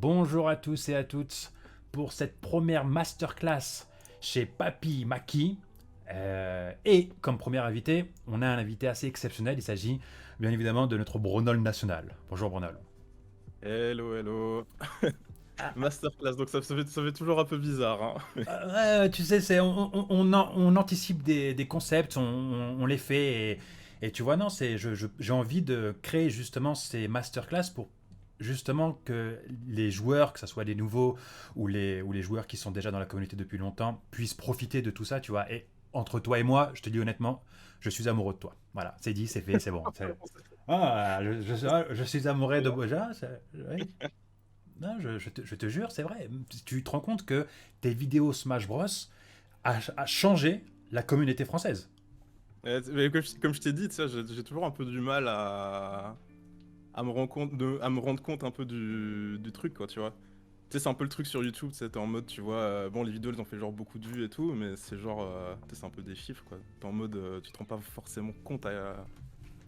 Bonjour à tous et à toutes pour cette première masterclass chez Papy Maki. Et comme premier invité, on a un invité assez exceptionnel. Il s'agit bien évidemment de notre Brunol national. Bonjour Brunol. Hello, hello. Ah, Masterclass, donc ça fait toujours un peu bizarre, hein. tu sais, on anticipe des concepts, on les fait. Et tu vois, non, j'ai envie de créer justement ces masterclass pour justement que les joueurs, que ce soit les nouveaux ou les joueurs qui sont déjà dans la communauté depuis longtemps, puissent profiter de tout ça, tu vois. Et entre toi et moi, je te dis honnêtement, je suis amoureux de toi. Voilà, c'est dit, c'est fait, c'est bon. Ah, je suis amoureux de Boja. Oui. Non, je te jure, c'est vrai. Tu te rends compte que tes vidéos Smash Bros a changé la communauté française. Mais comme je t'ai dit, tu sais, j'ai toujours un peu du mal à me rendre compte un peu du truc, quoi, tu vois. Tu sais, c'est un peu le truc sur YouTube, tu sais, t'es en mode, tu vois, bon, les vidéos, elles ont fait genre beaucoup de vues et tout, mais c'est genre, tu sais, c'est un peu des chiffres, quoi. T'es en mode, tu te rends pas forcément compte à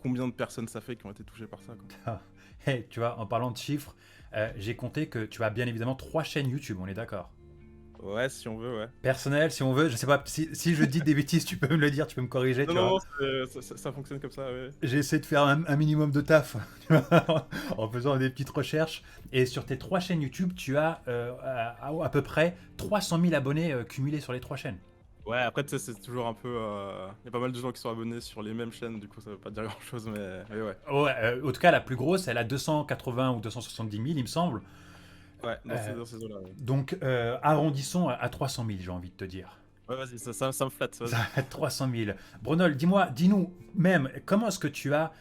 combien de personnes ça fait qui ont été touchées par ça, quoi. Hey, tu vois, en parlant de chiffres, j'ai compté que tu as bien évidemment 3 chaînes YouTube, on est d'accord. Ouais, si on veut, ouais. Personnel, si on veut, je sais pas, si je dis des bêtises, tu peux me le dire, tu peux me corriger, Non, tu non, vois. non, ça fonctionne comme ça, ouais. J'ai essayé de faire un minimum de taf tu vois, en faisant des petites recherches. Et sur tes 3 chaînes YouTube, tu as à peu près 300 000 abonnés cumulés sur les 3 chaînes. Ouais, après, tu sais, c'est toujours un peu. Il y a pas mal de gens qui sont abonnés sur les mêmes chaînes, du coup, ça veut pas dire grand-chose, mais ouais. Ouais, en tout cas, la plus grosse, elle a 280 ou 270 000, il me semble. Ouais, Euh, dans ces eaux-là, ouais. donc, arrondissons à 300 000, j'ai envie de te dire. Ouais, vas-y, ça me flatte, Ça vas-y. va être 300 000. Brunol, dis-nous même, comment est-ce que tu as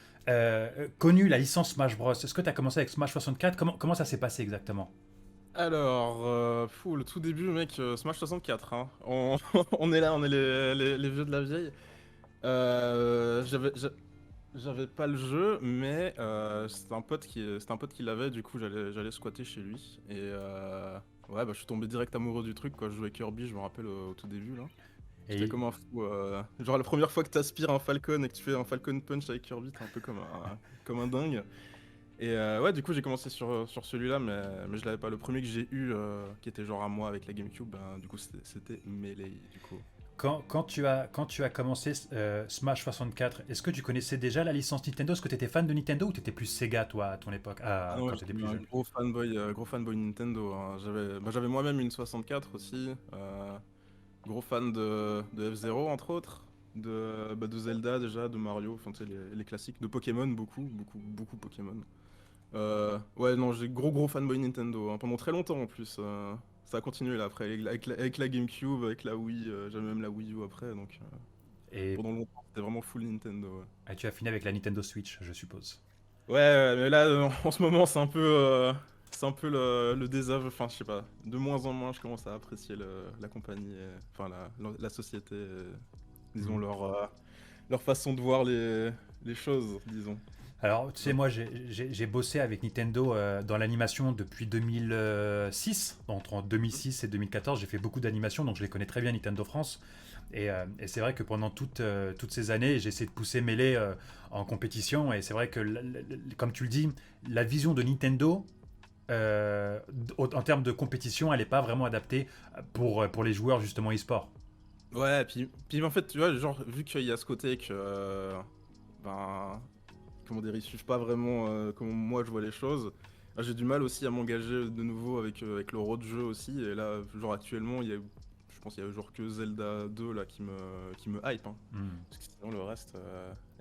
connu la licence Smash Bros? Est-ce que tu as commencé avec Smash 64? Comment ça s'est passé exactement? Alors, le tout début, mec, Smash 64, hein. On est là, on est les vieux de la vieille. J'avais pas le jeu, mais c'était un pote qui l'avait, du coup, j'allais squatter chez lui. Et ouais, bah, je suis tombé direct amoureux du truc, quoi. Je jouais Kirby, je me rappelle au tout début, là. J'étais Et comme un fou. Genre la première fois que t'aspires un Falcon et que tu fais un Falcon Punch avec Kirby, t'es un peu comme un dingue. Et ouais, du coup j'ai commencé sur celui-là, mais je l'avais pas. Le premier que j'ai eu, qui était genre à moi avec la GameCube, ben, du coup c'était Melee, du coup. quand tu as commencé Smash 64, est-ce que tu connaissais déjà la licence Nintendo? Est-ce que tu étais fan de Nintendo ou tu étais plus Sega, toi, à ton époque, Ah non, quand tu étais j'étais plus un jeune? gros fanboy Nintendo, hein. J'avais moi-même une 64 aussi. Gros fan de F-Zero entre autres. De Zelda déjà, de Mario, enfin tu sais, les classiques. De Pokémon, beaucoup Pokémon. Ouais, non, j'ai gros fanboy Nintendo, hein, pendant très longtemps en plus. Ça a continué là après, avec la GameCube, avec la Wii, j'avais même la Wii U après, donc Et, pendant longtemps c'était vraiment full Nintendo. Ouais, et tu as fini avec la Nintendo Switch, je suppose. ouais, mais là en ce moment c'est un peu le désaveu, enfin je sais pas, de moins en moins je commence à apprécier la compagnie, enfin la société, disons Hmm. leur façon de voir les choses, disons. Alors, tu sais, moi, j'ai bossé avec Nintendo dans l'animation depuis 2006. Entre 2006 et 2014, j'ai fait beaucoup d'animations, donc je les connais très bien, Nintendo France. Et c'est vrai que pendant toutes ces années, j'ai essayé de pousser Melee en compétition. Et c'est vrai que, comme tu le dis, la vision de Nintendo, en termes de compétition, elle n'est pas vraiment adaptée pour les joueurs, justement, e-sport. Ouais, puis en fait, tu vois, genre, vu qu'il y a ce côté que, ben, comment dire, ils suivent pas vraiment comment moi je vois les choses, j'ai du mal aussi à m'engager de nouveau avec leur autre jeu aussi, et là, genre, actuellement, je pense qu'il y a genre que Zelda 2 là qui me hype, hein. Hmm. Parce que sinon, le reste,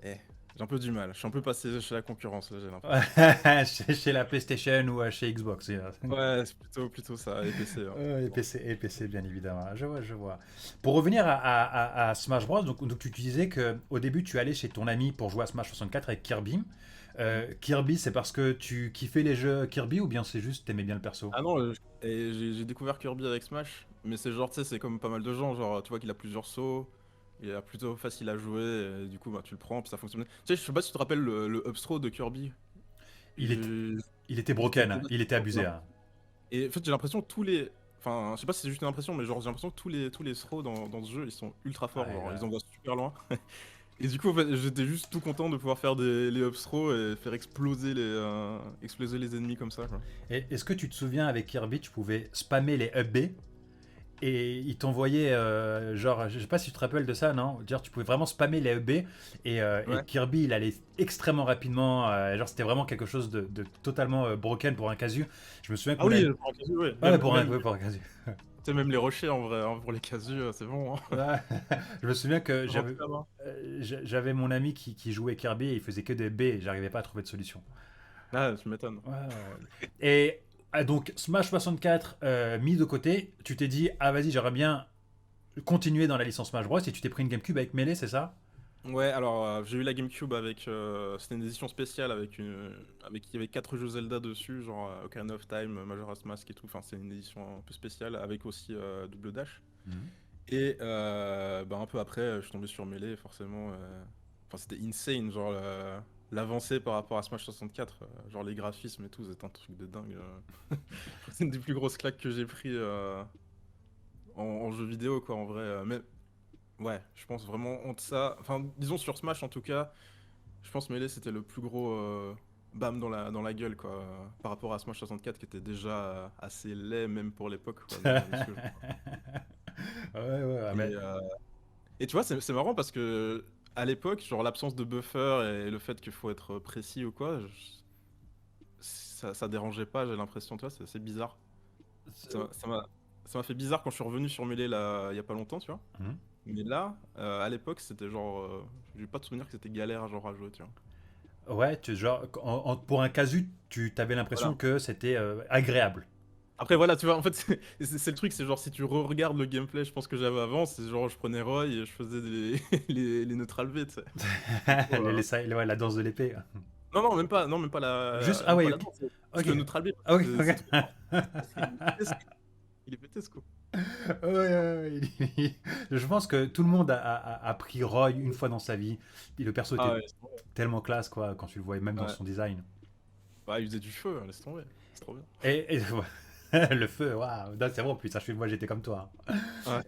j'ai un peu du mal. Je suis un peu passé chez la concurrence, là, j'ai l'impression. chez la PlayStation ou chez Xbox. Ouais, c'est plutôt ça, et PC, hein. Et PC, bien évidemment. Je vois, je vois. Pour revenir à Smash Bros, donc tu disais qu'au début, tu allais chez ton ami pour jouer à Smash 64 avec Kirby. Kirby, c'est parce que tu kiffais les jeux Kirby ou bien c'est juste t'aimais bien le perso? Ah non, et j'ai découvert Kirby avec Smash, mais c'est genre, tu sais, c'est comme pas mal de gens, genre, tu vois qu'il a plusieurs sauts, il est plutôt facile à jouer, et du coup, bah, tu le prends, puis ça fonctionne. Tu sais, je sais pas si tu te rappelles le up throw de Kirby. Il, est, J'ai- il était Il était broken, hein. Il était abusé, hein. Et en fait, j'ai l'impression que tous les. Enfin, je sais pas si c'est juste une impression, mais genre, j'ai l'impression que tous les throws dans ce jeu, ils sont ultra Ah, forts, et genre, ils là, envoient super loin. Et du coup, en fait, j'étais juste tout content de pouvoir faire les up throw et faire exploser les ennemis comme ça, quoi. Et est-ce que tu te souviens avec Kirby, tu pouvais spammer les up B et il t'envoyait genre, je sais pas si tu te rappelles de ça, non? Genre, tu pouvais vraiment spammer les up B et Ouais. Kirby il allait extrêmement rapidement. Genre, c'était vraiment quelque chose de totalement broken pour un casu. Je me souviens Ah qu'on oui, avait. pour un casu, ouais. Ouais, Même, ouais, pour un casu. tu sais, même les rochers en vrai, hein, pour les casus, c'est bon. Hein. Ouais. Je me souviens que Rentrer là-bas. j'avais mon ami qui jouait Kirby et il faisait que des B et j'arrivais pas à trouver de solution. Ah, tu m'étonnes. Ouais, ouais. Et donc Smash 64 mis de côté, tu t'es dit ah vas-y j'aimerais bien continuer dans la licence Smash Bros et tu t'es pris une GameCube avec Melee c'est ça? Ouais, alors j'ai eu la GameCube avec. C'était une édition spéciale avec. Il y avait 4 jeux Zelda dessus, genre Ocarina of Time, Majora's Mask et tout. Enfin, c'est une édition un peu spéciale avec aussi Double Dash. Mhm. Et bah, un peu après, je suis tombé sur Melee, forcément. Enfin, c'était insane, genre l'avancée par rapport à Smash 64. Genre les graphismes et tout, c'était un truc de dingue. C'est une des plus grosses claques que j'ai pris en jeu vidéo, quoi, en vrai. Mais ouais, je pense vraiment en ça. Enfin, disons sur Smash en tout cas, je pense Melee c'était le plus gros bam dans la gueule, quoi. Par rapport à Smash 64 qui était déjà assez laid, même pour l'époque, quoi, de ce que je vois. Ouais, ouais, ouais, mais Et, et tu vois, c'est marrant parce que à l'époque, genre l'absence de buffer et le fait qu'il faut être précis ou quoi, ça dérangeait pas, j'ai l'impression, tu vois, c'est assez bizarre. Ça m'a fait bizarre quand je suis revenu sur Melee là, il y a pas longtemps, tu vois. Mhm. Mais là, à l'époque, c'était genre. J'ai pas de souvenir que c'était galère genre à jouer, tu vois. Ouais, genre pour un casu tu t'avais l'impression Voilà. que c'était agréable. Après, voilà, tu vois, en fait, c'est le truc, c'est genre si tu re-regardes le gameplay, je pense que j'avais avant, c'est genre je prenais Roy et je faisais les neutral V, tu sais. Du coup, Ouais, la danse de l'épée. non, même pas Juste la, ah même pas ouais la ok danse, c'est juste ok le neutral V, parce que ok c'est trop fort. ok. Il est pété, ce coup. Ouais, ouais, ouais. Je pense que tout le monde a pris Roy une fois dans sa vie. Et le perso Ah était ouais, laisse tomber. tellement classe, quoi, quand tu le voyais, même dans Ouais. son design. Ouais, il faisait du feu, hein, laisse tomber. C'est trop bien. Et ouais, le feu, waouh. Non, c'est bon, puis ça, moi j'étais comme toi. Ouais.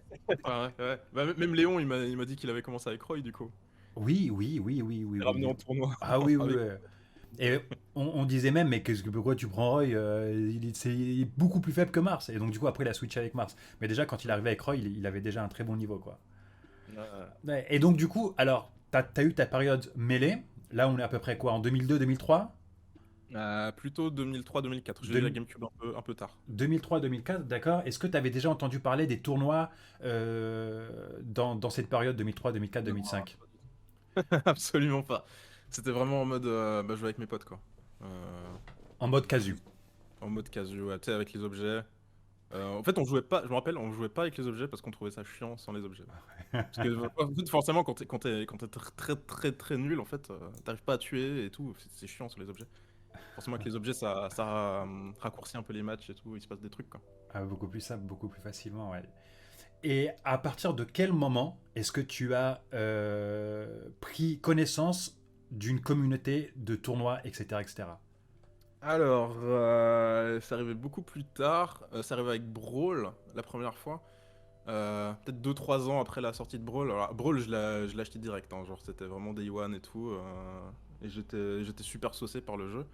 Ouais, ouais. Bah, même Léon, il m'a dit qu'il avait commencé avec Roy, du coup. Oui, oui, oui, oui, oui, Il est oui. ramené en tournoi Ah oui, oui, avec. oui. Et on disait même, mais pourquoi tu prends Roy il est beaucoup plus faible que Mars. Et donc, du coup, après, il a switché avec Mars. Mais déjà, quand il arrivait avec Roy, il avait déjà un très bon niveau, quoi. Ouais. Ouais, et donc, du coup, alors, t'as eu ta période mêlée. Là, on est à peu près quoi, en 2002-2003? Plutôt 2003-2004. J'ai eu la GameCube un peu tard. 2003-2004, d'accord. Est-ce que tu avais déjà entendu parler des tournois dans cette période 2003-2004-2005? Non, absolument pas. C'était vraiment en mode bah, jouer avec mes potes, quoi. Euh, En mode casu. En mode casu, ouais, tu sais, avec les objets. En fait, on jouait pas, je me rappelle, on jouait pas avec les objets parce qu'on trouvait ça chiant sans les objets. Parce que en fait, forcément, quand t'es très, très, très, très nul, en fait, t'arrives pas à tuer et tout, c'est chiant sur les objets. Forcément, avec les objets, ça raccourcit un peu les matchs et tout, il se passe des trucs, quoi. Ah, beaucoup plus simple, beaucoup plus facilement, ouais. Et à partir de quel moment est-ce que tu as pris connaissance d'une communauté de tournois, etc., etc. Alors, ça arrivait beaucoup plus tard. Ça arrivait avec Brawl la première fois. Peut-être 2-3 ans après la sortie de Brawl. Alors, Brawl, je l'ai acheté direct, hein, genre c'était vraiment Day One et tout. Et j'étais super saucé par le jeu.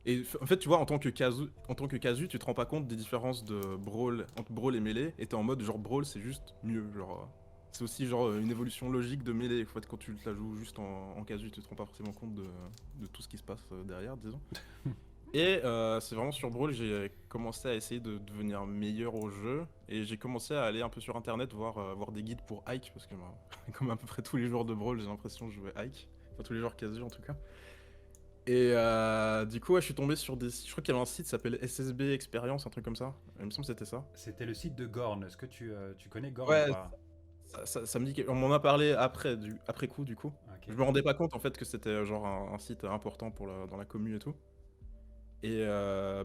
Et en fait, tu vois, en tant que casu, tu te rends pas compte des différences de Brawl entre Brawl et Melee. Et t'es en mode genre Brawl, c'est juste mieux. Genre, c'est aussi genre une évolution logique de Melee. En fait, quand tu la joues juste en casu, tu te rends pas forcément compte de tout ce qui se passe derrière, disons. Et c'est vraiment sur Brawl j'ai commencé à essayer de devenir meilleur au jeu. Et j'ai commencé à aller un peu sur internet voir des guides pour Ike. Parce que bah, comme à peu près tous les joueurs de Brawl, j'ai l'impression de jouer Ike. Enfin, tous les joueurs casu en tout cas. Et du coup, ouais, je suis tombé sur des. Je crois qu'il y avait un site qui s'appelle SSB Experience, un truc comme ça. Il me semble que c'était ça. C'était le site de Gorn. Est-ce que tu connais Gorn ou Ouais, pas? ça me dit. On m'en a parlé après coup, du coup. Ok. Je me rendais pas compte en fait que c'était genre un site important dans la commune et tout. Et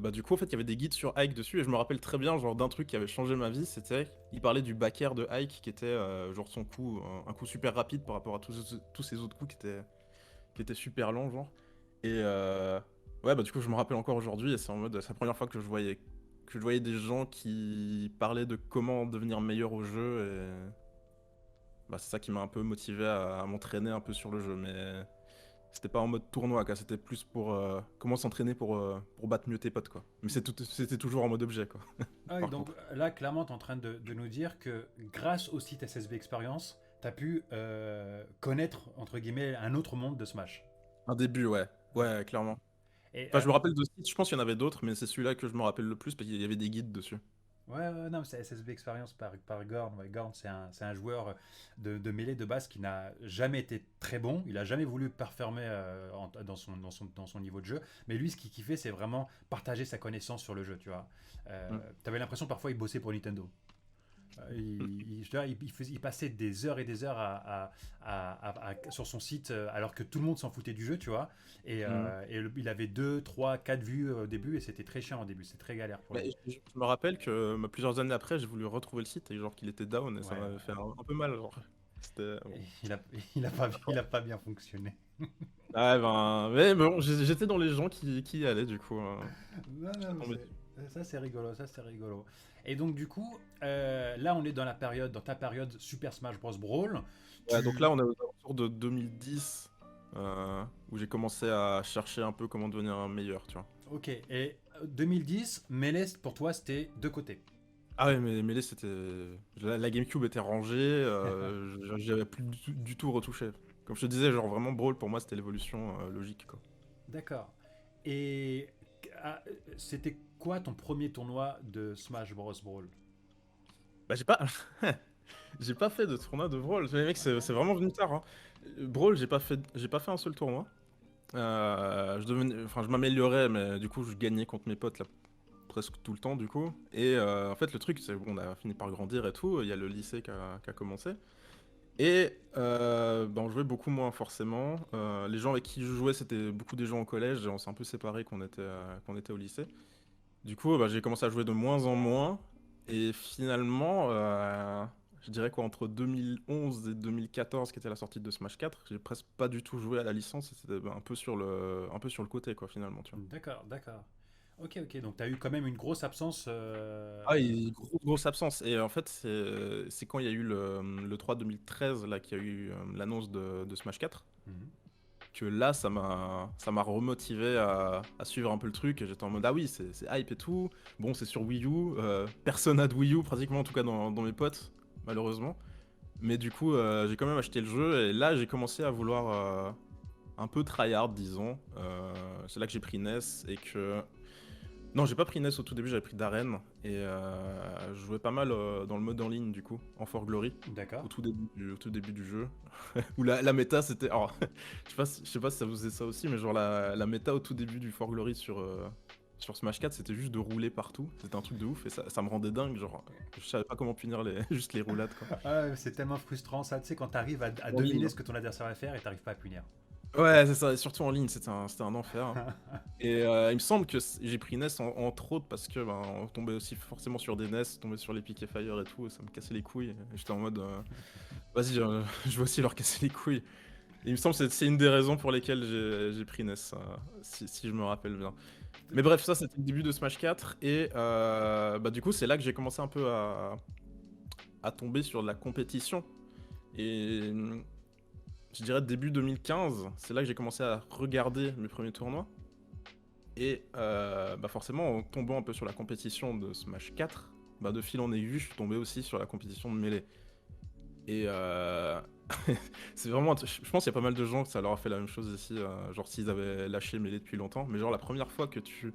bah du coup en fait il y avait des guides sur Ike dessus et je me rappelle très bien genre d'un truc qui avait changé ma vie, c'était il parlait du back air de Ike qui était genre son coup un coup super rapide par rapport à tous ces autres coups qui étaient super lents genre. Et ouais bah du coup je me rappelle encore aujourd'hui et c'est en mode c'est la première fois que je voyais des gens qui parlaient de comment devenir meilleur au jeu et bah, c'est ça qui m'a un peu motivé à m'entraîner un peu sur le jeu. Mais c'était pas en mode tournoi, quoi. C'était plus pour comment s'entraîner pour battre mieux tes potes, quoi. Mais c'était toujours en mode objet, quoi. Ah oui, Par donc contre. là, clairement, tu es en train de nous dire que grâce au site SSB Experience, tu as pu connaître, entre guillemets, un autre monde de Smash. Un début, ouais. Ouais, clairement. Et Enfin, je me rappelle de sites, je pense qu'il y en avait d'autres, mais c'est celui-là que je me rappelle le plus parce qu'il y avait des guides dessus. ouais, ouais, non, c'est SSB Experience par Gorn. Ouais, Gorn, c'est un joueur de mêlée de base qui n'a jamais été très bon. Il a jamais voulu performer dans son niveau de jeu. Mais lui, ce qu'il kiffait, c'est vraiment partager sa connaissance sur le jeu, tu vois. Mm. T'avais l'impression parfois il bossait pour Nintendo. Il passait des heures et des heures sur son site alors que tout le monde s'en foutait du jeu, tu vois. Mm. Il avait 2, 3, 4 vues au début et c'était très chiant au début, c'est très galère pour Mais lui. je me rappelle que plusieurs années après, j'ai voulu retrouver le site et genre qu'il était down et ça Ouais, m'avait fait un peu mal. Genre. C'était bon. ouais. Il a pas bien fonctionné. Ouais, ben, mais bon, j'étais dans les gens qui y allaient du coup. Non, J'étais non, mais tombé dessus. ça c'est rigolo, ça c'est rigolo. Et donc du coup, là on est dans ta période Super Smash Bros. Brawl. Ouais, donc là, Tu, on est aux alentours de 2010 où j'ai commencé à chercher un peu comment devenir un meilleur, tu vois. ok, et 2010, Melee pour toi c'était de côté. Ah ouais, mais Melee, c'était. La GameCube était rangée, j'avais plus du tout retouché. Comme je te disais, genre vraiment Brawl pour moi c'était l'évolution logique quoi. D'accord. Et ah, c'était quoi ton premier tournoi de Smash Bros. Brawl? Bah j'ai pas. J'ai pas fait de tournoi de Brawl. Les mecs, Ok. c'est vraiment venu tard. Hein. Brawl, j'ai pas fait un seul tournoi. Enfin, je m'améliorais, mais du coup, je gagnais contre mes potes là, presque tout le temps, du coup. Et en fait, le truc, c'est qu'on a fini par grandir et tout. Il y a le lycée qui a commencé. Et bah, on jouait beaucoup moins, forcément. Les gens avec qui je jouais, c'était beaucoup des gens au collège. Et on s'est un peu séparés qu'on était au lycée. Du coup, bah, j'ai commencé à jouer de moins en moins. Et finalement, je dirais quoi, entre 2011 et 2014, qui était la sortie de Smash 4, j'ai presque pas du tout joué à la licence. Et c'était bah, un peu sur le côté, quoi, finalement, tu vois. D'accord, d'accord. Ok, ok. Donc tu as eu quand même une grosse absence. Ah, il y a eu une grosse absence. Et en fait, c'est quand il y a eu le 3 2013, là, qu'il y a eu l'annonce de Smash 4, Mhm. que là, ça m'a remotivé à suivre un peu le truc. Et j'étais en mode, ah oui, c'est hype et tout. Bon, c'est sur Wii U. Personne n'a de Wii U, pratiquement, en tout cas dans mes potes, malheureusement. Mais du coup, j'ai quand même acheté le jeu. Et là, j'ai commencé à vouloir un peu tryhard, disons. C'est là que j'ai pris NES et que. Non, j'ai pas pris NES au tout début, j'avais pris Darren. Et je jouais pas mal dans le mode en ligne, du coup, en For Glory. Au D'accord. tout début du jeu. Où la méta c'était. Alors, je sais pas si ça vous faisait ça aussi, mais genre la méta au tout début du For Glory sur Smash 4, c'était juste de rouler partout. C'était un truc de ouf et ça me rendait dingue. Genre, je savais pas comment punir juste les roulades, quoi. Ah, c'est tellement frustrant ça, tu sais, quand tu arrives à En ligne, deviner hein. ce que ton adversaire va faire et t'arrives pas à punir. Ouais, c'est ça, et surtout en ligne, c'était un enfer. Hein. Et il me semble que j'ai pris NES entre autres parce que ben, on tombait aussi forcément sur des NES, on tombait sur les Piquet Fire et tout, et ça me cassait les couilles. Et j'étais en mode, vas-y, je vais aussi leur casser les couilles. Et il me semble que c'est une des raisons pour lesquelles j'ai pris NES, si je me rappelle bien. Mais bref, ça c'était le début de Smash 4, et bah, du coup, c'est là que j'ai commencé un peu à tomber sur de la compétition. Et je dirais début 2015, c'est là que j'ai commencé à regarder mes premiers tournois. Et bah forcément, en tombant un peu sur la compétition de Smash 4, bah de fil en aiguille, je suis tombé aussi sur la compétition de Melee. Et c'est vraiment. Je pense qu'il y a pas mal de gens que ça leur a fait la même chose ici, genre s'ils avaient lâché Melee depuis longtemps. Mais genre la première fois que tu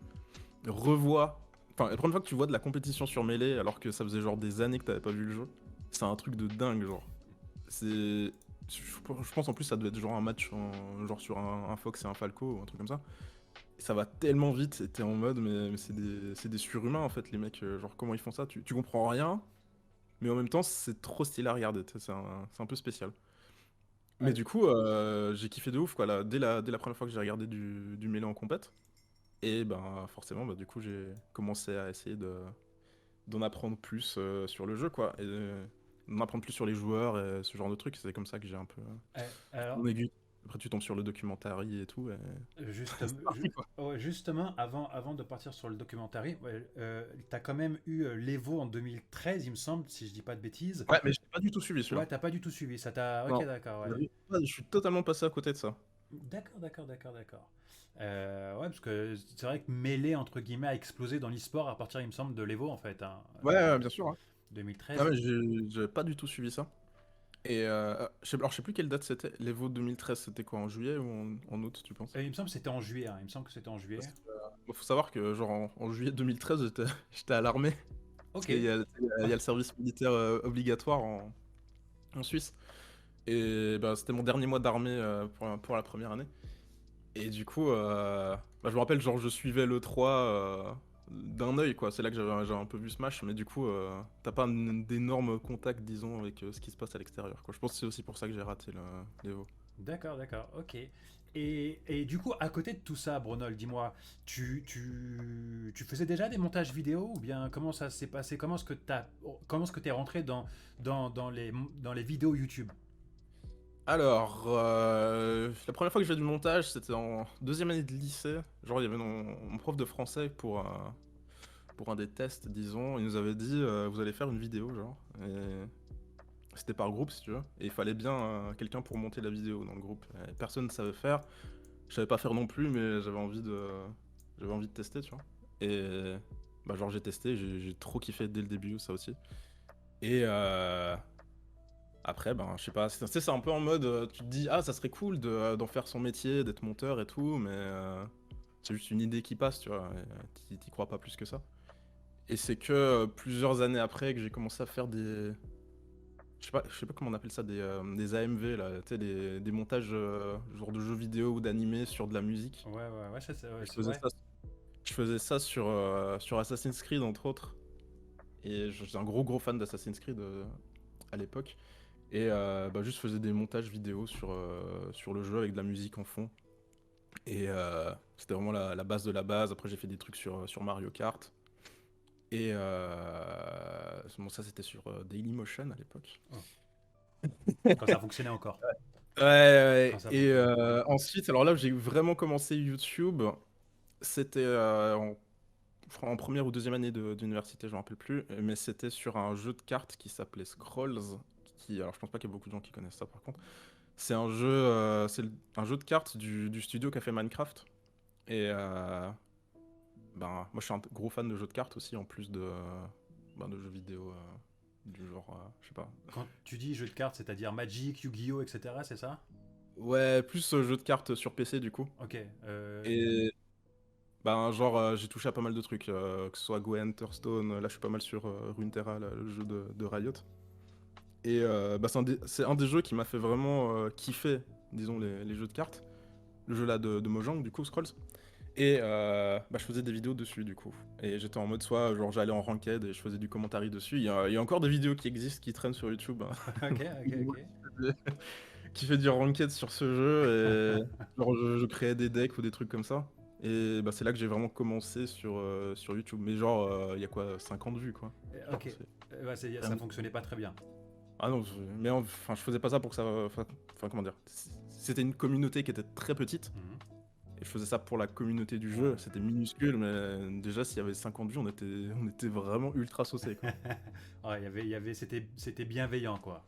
revois. Enfin, la première fois que tu vois de la compétition sur Melee alors que ça faisait genre des années que t'avais pas vu le jeu, c'est un truc de dingue, genre. C'est. Je pense en plus ça devait être genre un match genre sur un Fox et un Falco ou un truc comme ça. Et ça va tellement vite, et t'es en mode, mais c'est des surhumains en fait, les mecs. Genre, comment ils font ça? Tu comprends rien, mais en même temps, c'est trop stylé à regarder. Tu sais, c'est un peu spécial. Mais Ouais. du coup, j'ai kiffé de ouf, quoi, là, dès la première fois que j'ai regardé du Melee en compète. Et ben, forcément, bah, du coup, j'ai commencé à essayer d'en apprendre plus sur le jeu, quoi. Et d'en apprendre plus sur les joueurs et ce genre de trucs. C'est comme ça que j'ai un peu Ouais, mon alors, aiguille. après tu tombes sur le documentary et tout. Et... Justement, c'est parti, quoi. ouais, justement, avant de partir sur le documentaire, ouais, tu as quand même eu l'Evo en 2013, il me semble, si je dis pas de bêtises. Ouais, mais j'ai pas du tout suivi celui-là. Ouais, t'as pas du tout suivi, ça t'a... Ok, Non. d'accord, ouais. Je suis totalement passé à côté de ça. D'accord, d'accord, d'accord, d'accord. Ouais, parce que c'est vrai que Melee, entre guillemets, a explosé dans l'e-sport à partir, il me semble, de l'Evo, en fait, hein, Ouais, ouais, bien sûr, hein. Ah, 2013. mais j'ai pas du tout suivi ça. Et alors, je sais plus quelle date c'était. L'Evo 2013, c'était quoi, en juillet ou en août, tu penses? Il me semble que c'était en juillet, hein, il me semble que c'était en Parce juillet. que, faut savoir que, genre, en juillet 2013, j'étais à l'armée. Parce Ok, qu'il y a le service militaire obligatoire en Suisse. Et bah, c'était mon dernier mois d'armée pour la première année. Et du coup, bah, je me rappelle, genre, je suivais le 3 d'un œil, quoi. C'est là que j'avais un peu vu Smash, mais du coup, t'as pas d'énormes contacts, disons, avec ce qui se passe à l'extérieur, quoi. Je pense que c'est aussi pour ça que j'ai raté l'Evo. d'accord, d'accord, ok. Et du coup, à côté de tout ça, Bronol, dis-moi, tu faisais déjà des montages vidéo ou bien comment ça s'est passé? Comment est-ce que t'es rentré dans les vidéos YouTube? Alors, la première fois que j'ai fait du montage, c'était en deuxième année de lycée. Genre, il y avait mon prof de français pour un des tests, disons. Il nous avait dit, vous allez faire une vidéo, genre. Et c'était par groupe, si tu veux. Et il fallait bien quelqu'un pour monter la vidéo dans le groupe. Et personne ne savait faire. Je savais pas faire non plus, mais j'avais envie de tester, tu vois. Et bah, genre, j'ai testé, j'ai trop kiffé dès le début, ça aussi. Et après, ben, je sais pas, c'est un peu en mode, tu te dis, ah, ça serait cool d'en faire son métier, d'être monteur et tout, mais c'est juste une idée qui passe, tu vois, et, t'y crois pas plus que ça. Et c'est que plusieurs années après que j'ai commencé à faire je sais pas comment on appelle ça, des AMV, là, tu sais, des montages genre de jeux vidéo ou d'animés sur de la musique. Ouais, ouais, ouais, Je c'est faisais vrai. ça, je faisais ça sur Assassin's Creed, entre autres. Et j'étais un gros fan d'Assassin's Creed à l'époque. Et bah, juste faisais des montages vidéo sur le jeu avec de la musique en fond. Et c'était vraiment la base de la base. Après, j'ai fait des trucs sur Mario Kart. Et bon, ça, c'était sur Dailymotion à l'époque. Oh, quand ça fonctionnait encore. Ouais, Quand ouais. ça Et fonctionnait encore. ensuite, alors là, où j'ai vraiment commencé YouTube. C'était en première ou deuxième année d'université, je me rappelle plus. Mais c'était sur un jeu de cartes qui s'appelait Scrolls. Alors, je pense pas qu'il y a beaucoup de gens qui connaissent ça, par contre. C'est un jeu de cartes du studio qui a fait Minecraft. Et ben, moi je suis un gros fan de jeux de cartes aussi, en plus de jeux vidéo du genre, je sais pas. Quand tu dis jeu de cartes, c'est-à-dire Magic, Yu-Gi-Oh, etc., c'est ça? Ouais, plus jeux de cartes sur PC du coup. Ok. Et ben, genre, j'ai touché à pas mal de trucs, que ce soit Gwent, Hearthstone, là je suis pas mal sur Runeterra, là, le jeu de Riot. Et bah, c'est un des jeux qui m'a fait vraiment kiffer, disons, les jeux de cartes. Le jeu là de Mojang, du coup, Scrolls. Et bah, je faisais des vidéos dessus du coup. Et j'étais en mode soit genre j'allais en ranked et je faisais du commentary dessus. Il y a encore des vidéos qui existent, qui traînent sur YouTube, hein. Ok, ok, ok. Qui fait du ranked sur ce jeu. Et genre je créais des decks ou des trucs comme ça. Et bah, c'est là que j'ai vraiment commencé sur YouTube. Mais genre, il y a quoi, 50 vues quoi. Genre, Ok. Ouais, ça vraiment- fonctionnait pas très bien. Ah non, mais enfin, je faisais pas ça pour que ça. Enfin, comment dire. C'était une communauté qui était très petite. Mhm. Et je faisais ça pour la communauté du jeu, c'était minuscule, mais déjà s'il y avait 50 vues, on était vraiment ultra saucés, quoi. Ouais, c'était bienveillant, quoi.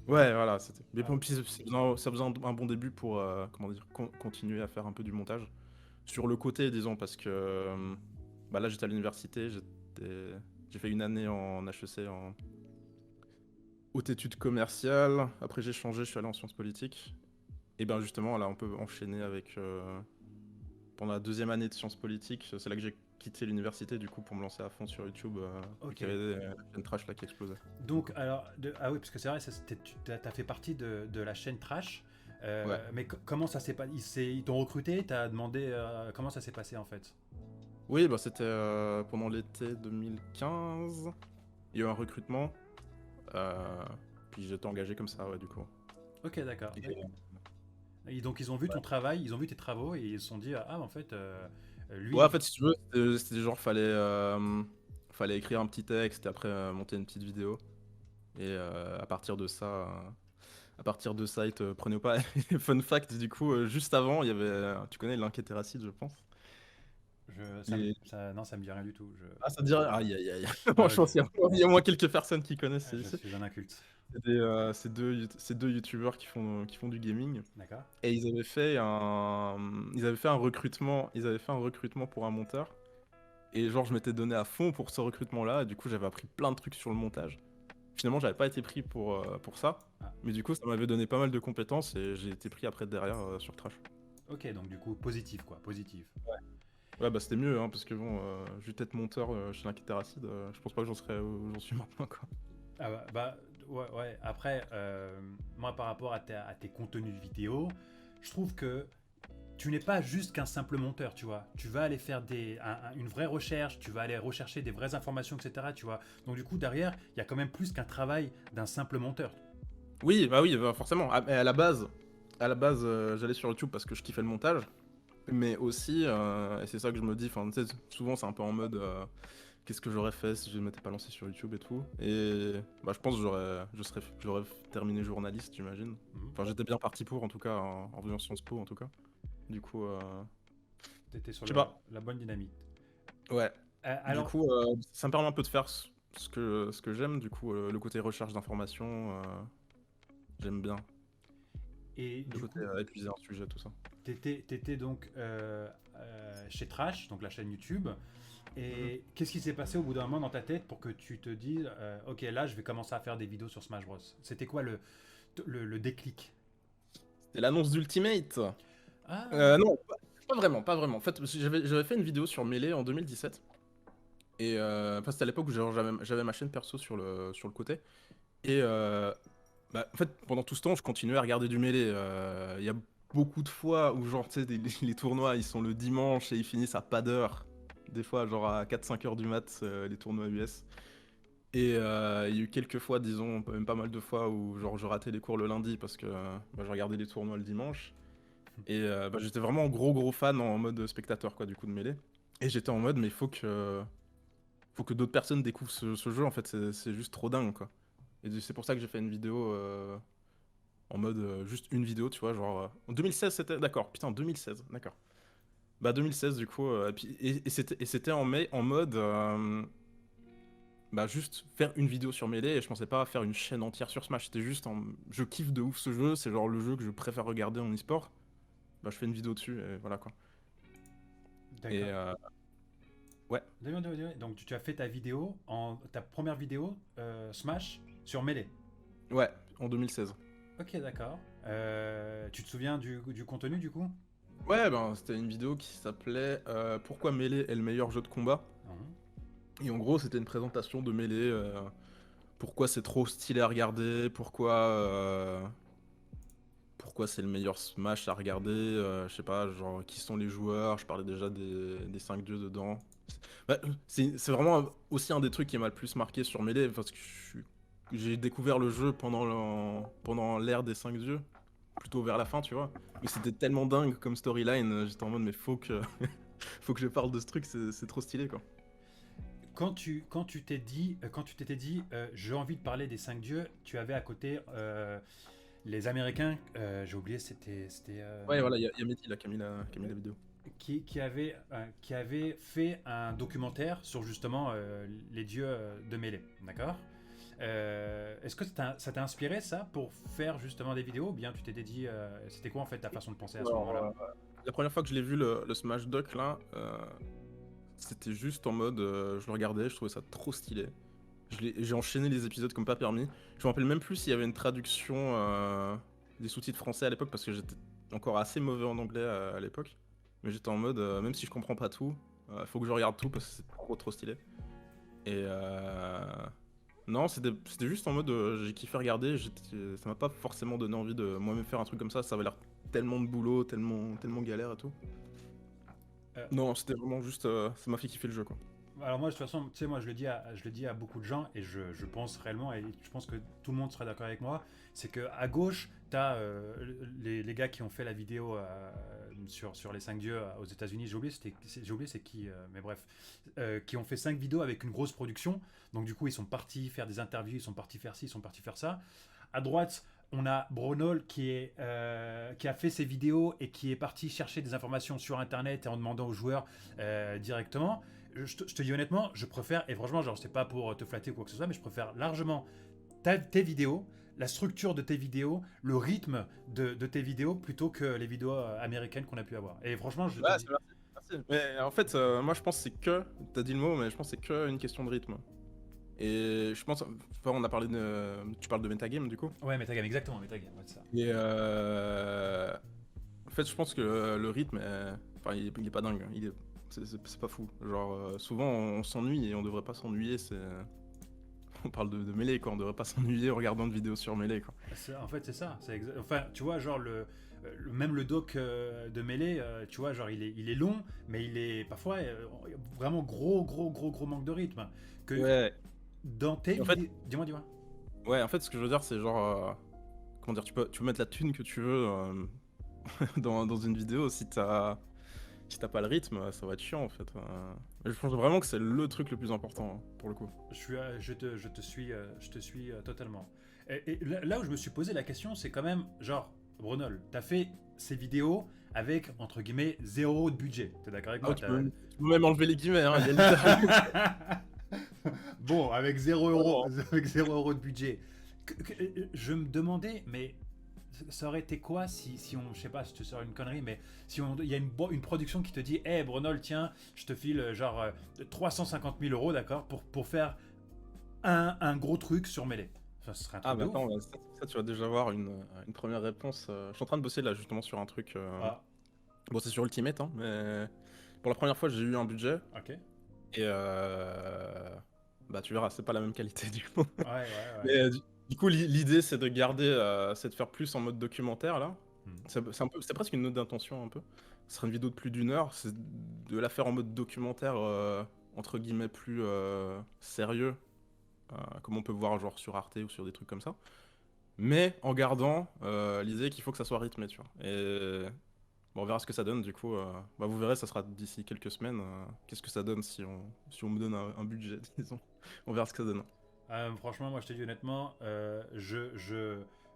Ouais, voilà, c'était. Mais Ah, bon, puis ça faisait un bon début pour, comment dire, continuer à faire un peu du montage. Sur le côté, disons, parce que bah là j'étais à l'université, j'ai fait une année en HEC, en haute études commerciales. Après j'ai changé, je suis allé en sciences politiques. Et ben justement, là on peut enchaîner avec pendant la deuxième année de sciences politiques, c'est là que j'ai quitté l'université du coup pour me lancer à fond sur YouTube, vu ok. qu'il y avait la chaîne trash là qui explosait. Donc, alors, ah oui, parce que c'est vrai, tu as fait partie de la chaîne Trash. Ouais. Mais comment ça s'est passé? Ils t'ont recruté, t'as demandé comment ça s'est passé en fait? Oui, bah c'était pendant l'été 2015. Il y a eu un recrutement. euh, Puis j'étais engagé comme ça, ouais, du coup. Ok, d'accord. Et, Et donc, ils ont vu ton travail, ils ont vu tes travaux et ils se sont dit, ah, en fait, ouais, en lui. fait, si tu veux, c'était genre, fallait écrire un petit texte et après monter une petite vidéo. Et à partir de ça, à partir de sites prenez ou pas. Fun fact, du coup, juste avant, il y avait, tu connais l'Inquétéracide, je pense. Les... Non, ça me dit rien du tout. Ah, ça te dirait? Aïe, aïe, aïe. Ah, Je pense qu'il y a au moins quelques personnes qui connaissent. je suis un inculte. C'est deux youtubeurs qui font du gaming. D'accord. Et ils avaient fait un recrutement pour un monteur. Et genre, je m'étais donné à fond pour ce recrutement-là. Et du coup, j'avais appris plein de trucs sur le montage. Finalement, j'avais pas été pris pour ça. Ah, Mais du coup, ça m'avait donné pas mal de compétences et j'ai été pris après derrière sur Trash. ok, donc du coup, positif, quoi, positif. Ouais, bah c'était mieux, hein, parce que bon, juste être monteur chez l'Inquétéracide, je pense pas que j'en serais où j'en suis maintenant, quoi. Ah ouais, ouais. Après, moi, par rapport à tes contenus vidéo, je trouve que tu n'es pas juste qu'un simple monteur, tu vois. Tu vas aller faire une vraie recherche, tu vas aller rechercher des vraies informations, etc., tu vois. Donc du coup, derrière, il y a quand même plus qu'un travail d'un simple monteur. Oui, bah, forcément. Ah, mais à la base, j'allais sur YouTube parce que je kiffais le montage. Mais aussi, et c'est ça que je me dis, enfin, tu sais, souvent c'est un peu en mode qu'est-ce que j'aurais fait si je ne m'étais pas lancé sur YouTube et tout. Et bah, je pense que j'aurais terminé journaliste, j'imagine. Mhm. Enfin, j'étais bien parti pour, en tout cas, en faisant Sciences Po, en tout cas. Du coup, Tu étais sur je sais pas. la bonne dynamique. Ouais. Du Alors, coup, ça me permet un peu de faire ce que j'aime. Du coup, le côté recherche d'informations, j'aime bien. et Le du côté coup, épuiser un sujet, tout ça. t'étais donc chez Trash, donc la chaîne YouTube. Mhm. Et qu'est-ce qui s'est passé au bout d'un moment dans ta tête pour que tu te dises, ok, là, je vais commencer à faire des vidéos sur Smash Bros. C'était quoi le déclic? C'est l'annonce d'Ultimate. Ah, Non, pas vraiment, pas vraiment. En fait, parce que j'avais fait une vidéo sur Melee en 2017. Et enfin, c'était à l'époque où j'avais ma chaîne perso sur le côté. Et bah, en fait, pendant tout ce temps, je continuais à regarder du Melee. Il y a beaucoup de fois où, genre, tu sais, les tournois, ils sont le dimanche et ils finissent à pas d'heure. Des fois, genre à 4-5 heures du mat, les tournois US. Et il y a eu quelques fois, disons, même pas mal de fois où, genre, je ratais les cours le lundi parce que bah, je regardais les tournois le dimanche. Et bah, j'étais vraiment gros fan en mode spectateur, quoi, du coup, de Melee. Et j'étais en mode, mais faut que d'autres personnes découvrent ce jeu, en fait, c'est juste trop dingue, quoi. Et c'est pour ça que j'ai fait une vidéo en mode juste une vidéo, tu vois, genre en 2016 c'était d'accord, putain 2016, d'accord. Bah 2016 du coup, et c'était en mode bah juste faire une vidéo sur Melee et je pensais pas faire une chaîne entière sur Smash, c'était juste je kiffe de ouf ce jeu, c'est genre le jeu que je préfère regarder en e-sport. Bah je fais une vidéo dessus et voilà quoi. Et d'accord. ouais, Donc, tu as fait ta première vidéo Smash sur Melee. ouais, en 2016. Ok, d'accord. Tu te souviens du contenu du coup? Ouais, ben c'était une vidéo qui s'appelait Pourquoi Melee est le meilleur jeu de combat. Mhm. Et en gros, c'était une présentation de Melee. Pourquoi c'est trop stylé à regarder, pourquoi c'est le meilleur Smash à regarder, je sais pas, genre qui sont les joueurs, je parlais déjà des 5 dieux dedans. Bah, c'est vraiment aussi un des trucs qui m'a le plus marqué sur Melee, parce que j'ai découvert le jeu pendant l'ère des 5 dieux, plutôt vers la fin, tu vois. Mais c'était tellement dingue comme storyline, j'étais en mode, mais faut que je parle de ce truc, c'est trop stylé, quoi. Quand tu t'étais dit, j'ai envie de parler des 5 dieux, tu avais à côté les Américains, j'ai oublié, c'était Ouais, voilà, il y a Mehdi là qui a mis la vidéo. qui avait fait un documentaire sur justement les dieux de Melee, d'accord? Est-ce que ça t'a inspiré ça pour faire justement des vidéos ou bien tu t'étais dit, c'était quoi en fait ta façon de penser à ce Alors, moment-là? la première fois que je l'ai vu, le Smash Doc, là, c'était juste en mode, je le regardais, je trouvais ça trop stylé. J'ai enchaîné les épisodes comme pas permis. Je me rappelle même plus s'il y avait une traduction des sous-titres français à l'époque, parce que j'étais encore assez mauvais en anglais à l'époque. Mais j'étais en mode, même si je comprends pas tout, faut que je regarde tout parce que c'est trop stylé. Et non, c'était juste en mode, j'ai kiffé regarder, ça m'a pas forcément donné envie de moi-même faire un truc comme ça avait l'air tellement de boulot, tellement galère et tout. Euh, Non, c'était vraiment juste, ça m'a fait kiffer le jeu, quoi. Alors moi, de toute façon, tu sais, moi, je le dis à beaucoup de gens, et je pense réellement, et je pense que tout le monde sera d'accord avec moi, c'est que à gauche, tu as les gars qui ont fait la vidéo sur les 5 dieux aux États-Unis. J'ai oublié c'est qui, mais bref, qui ont fait 5 vidéos avec une grosse production. Donc du coup, ils sont partis faire des interviews, ils sont partis faire ci, ils sont partis faire ça. À droite, on a Bronol qui a fait ses vidéos et qui est parti chercher des informations sur Internet et en demandant aux joueurs directement. Je te dis honnêtement, je préfère, et franchement, genre, c'est pas pour te flatter ou quoi que ce soit, mais je préfère largement tes vidéos, la structure de tes vidéos, le rythme de tes vidéos, plutôt que les vidéos américaines qu'on a pu avoir. Et franchement, je te Ouais, dis... merci. Mais en fait, moi je pense que c'est que, t'as dit le mot, mais je pense que c'est que une question de rythme. Et je pense, enfin, on a parlé de, tu parles de metagame du coup. Ouais, Metagame, exactement, Metagame, ouais, c'est ça. Et en fait, je pense que le rythme, enfin, il est pas dingue. C'est pas fou. Genre, souvent on s'ennuie et on devrait pas s'ennuyer. On parle de mêlée quoi. On devrait pas s'ennuyer en regardant de vidéos sur mêlée quoi. En fait, c'est ça. Enfin, tu vois, genre, même le doc de Melee, tu vois, genre, il est long, mais il est parfois vraiment gros manque de rythme. Que Ouais. dans tes Et en fait, vidéos... Dis-moi. ouais, en fait, ce que je veux dire, c'est genre, comment dire, tu peux mettre la thune que tu veux dans une vidéo si t'as pas le rythme, ça va être chiant en fait. Je pense vraiment que c'est le truc le plus important pour le coup. Je te suis totalement. Et là où je me suis posé la question, c'est quand même, genre, Brunol, t'as fait ces vidéos avec, entre guillemets, zéro de budget. T'es d'accord avec Ah, moi? tu peux même enlever les guillemets, hein, il y a littéralement- Bon, avec 0 euros, Vraiment. avec 0 € de budget. Je me demandais, mais ça aurait été quoi si on, je sais pas, si tu sors une connerie, mais si il y a une production qui te dit, hé hey, Brunol, tiens, je te file genre 350 000 euros, d'accord, pour faire un gros truc sur Melee. Enfin, ce serait un Ah, truc de bah ouf. attends, ça, tu vas déjà avoir une première réponse. Je suis en train de bosser là justement sur un truc. Ah, Bon, c'est sur Ultimate, hein, mais pour la première fois, j'ai eu un budget. ok. Et bah, tu verras, c'est pas la même qualité du coup. Ouais. Mais du coup, l'idée, c'est de garder, c'est de faire plus en mode documentaire là. Hmm. C'est presque une note d'intention un peu. Ce serait une vidéo de plus d'1 heure, c'est de la faire en mode documentaire, entre guillemets, plus sérieux, comme on peut voir genre sur Arte ou sur des trucs comme ça. Mais en gardant l'idée qu'il faut que ça soit rythmé, tu vois. Et bon, on verra ce que ça donne du coup. Bah, vous verrez, ça sera d'ici quelques semaines. Qu'est-ce que ça donne si on me donne un budget, disons. On verra ce que ça donne. Franchement, moi je te dis honnêtement, je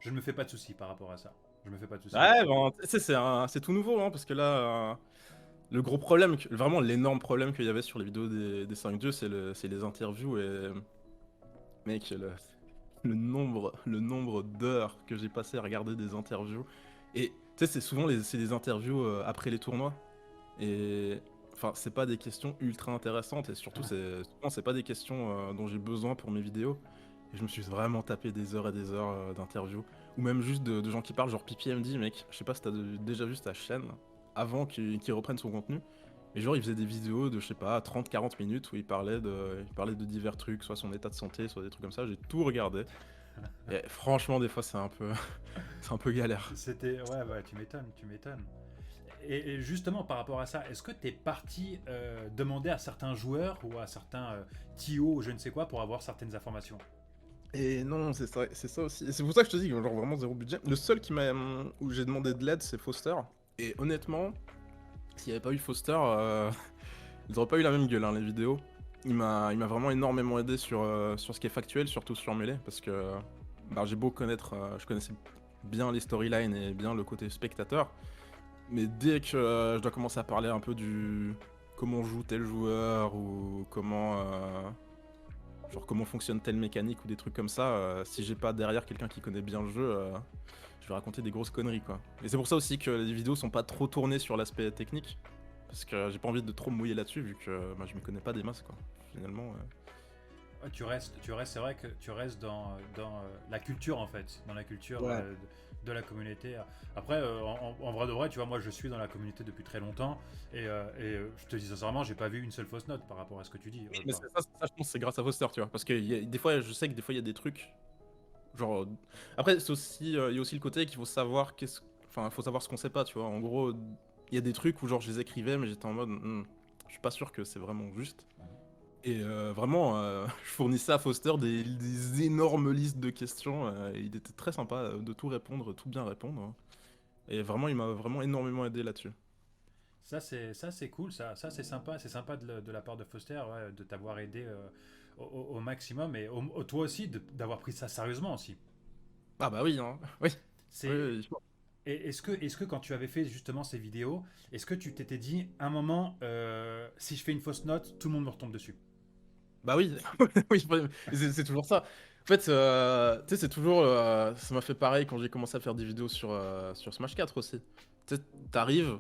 ne me fais pas de soucis par rapport à ça. Je me fais pas de soucis. Ouais, bon, tu sais, c'est tout nouveau, hein, parce que là, le gros problème, vraiment l'énorme problème qu'il y avait sur les vidéos des 5 dieux, c'est les interviews et mec, le nombre d'heures que j'ai passé à regarder des interviews. Et tu sais, c'est souvent c'est des interviews après les tournois. Et enfin, c'est pas des questions ultra intéressantes et surtout, souvent, c'est pas des questions dont j'ai besoin pour mes vidéos. Et je me suis vraiment tapé des heures et des heures d'interviews. Ou même juste de gens qui parlent, genre PPMD, mec. Je sais pas si t'as déjà vu sa chaîne avant qu'il reprenne son contenu. Et genre, il faisait des vidéos de, je sais pas, 30-40 minutes où il parlait de divers trucs, soit son état de santé, soit des trucs comme ça. J'ai tout regardé. Et franchement, des fois, c'est un peu, c'est un peu galère. Ouais, tu m'étonnes. Et justement, par rapport à ça, est-ce que tu es parti demander à certains joueurs ou à certains TO ou je ne sais quoi pour avoir certaines informations? Et non, c'est ça aussi. Et c'est pour ça que je te dis, genre vraiment zéro budget. Le seul où j'ai demandé de l'aide, c'est Foster. Et honnêtement, s'il n'y avait pas eu Foster, ils n'auraient pas eu la même gueule, hein, les vidéos. Il m'a vraiment énormément aidé sur ce qui est factuel, surtout sur Melee, parce que bah, j'ai beau connaître, je connaissais bien les storylines et bien le côté spectateur, mais dès que je dois commencer à parler un peu du comment joue tel joueur ou comment fonctionne telle mécanique ou des trucs comme ça, si j'ai pas derrière quelqu'un qui connaît bien le jeu, je vais raconter des grosses conneries quoi. Et c'est pour ça aussi que les vidéos sont pas trop tournées sur l'aspect technique, parce que j'ai pas envie de trop me mouiller là-dessus vu que bah, je me connais pas des masses quoi. Finalement. Ouais, c'est vrai que tu restes dans la culture en fait, dans la culture Ouais. de la communauté. Après, en vrai de vrai, tu vois, moi je suis dans la communauté depuis très longtemps et je te dis sincèrement, j'ai pas vu une seule fausse note par rapport à ce que tu dis. Oui, mais ça, je pense que c'est grâce à Foster, tu vois. Parce que des fois, je sais que des fois, il y a des trucs. Genre. Après, c'est aussi, il y a aussi le côté qu'il faut savoir Enfin, faut savoir ce qu'on sait pas, tu vois. En gros, il y a des trucs où, genre, je les écrivais, mais j'étais en mode. Je suis pas sûr que c'est vraiment juste. Et vraiment, je fournissais à Foster des énormes listes de questions. Et il était très sympa de tout répondre, tout bien répondre, hein. Et vraiment, il m'a vraiment énormément aidé là-dessus. Ça c'est cool, ça c'est sympa de la part de Foster, ouais, de t'avoir aidé au maximum et toi aussi d'avoir pris ça sérieusement aussi. Ah bah oui, hein. Oui, oui, C'est oui. Et est-ce que quand tu avais fait justement ces vidéos, est-ce que tu t'étais dit, un moment, si je fais une fausse note, tout le monde me retombe dessus? Bah oui, oui, c'est toujours ça. En fait, tu sais, c'est toujours. Ça m'a fait pareil quand j'ai commencé à faire des vidéos sur Smash 4 aussi. Tu sais, t'arrives,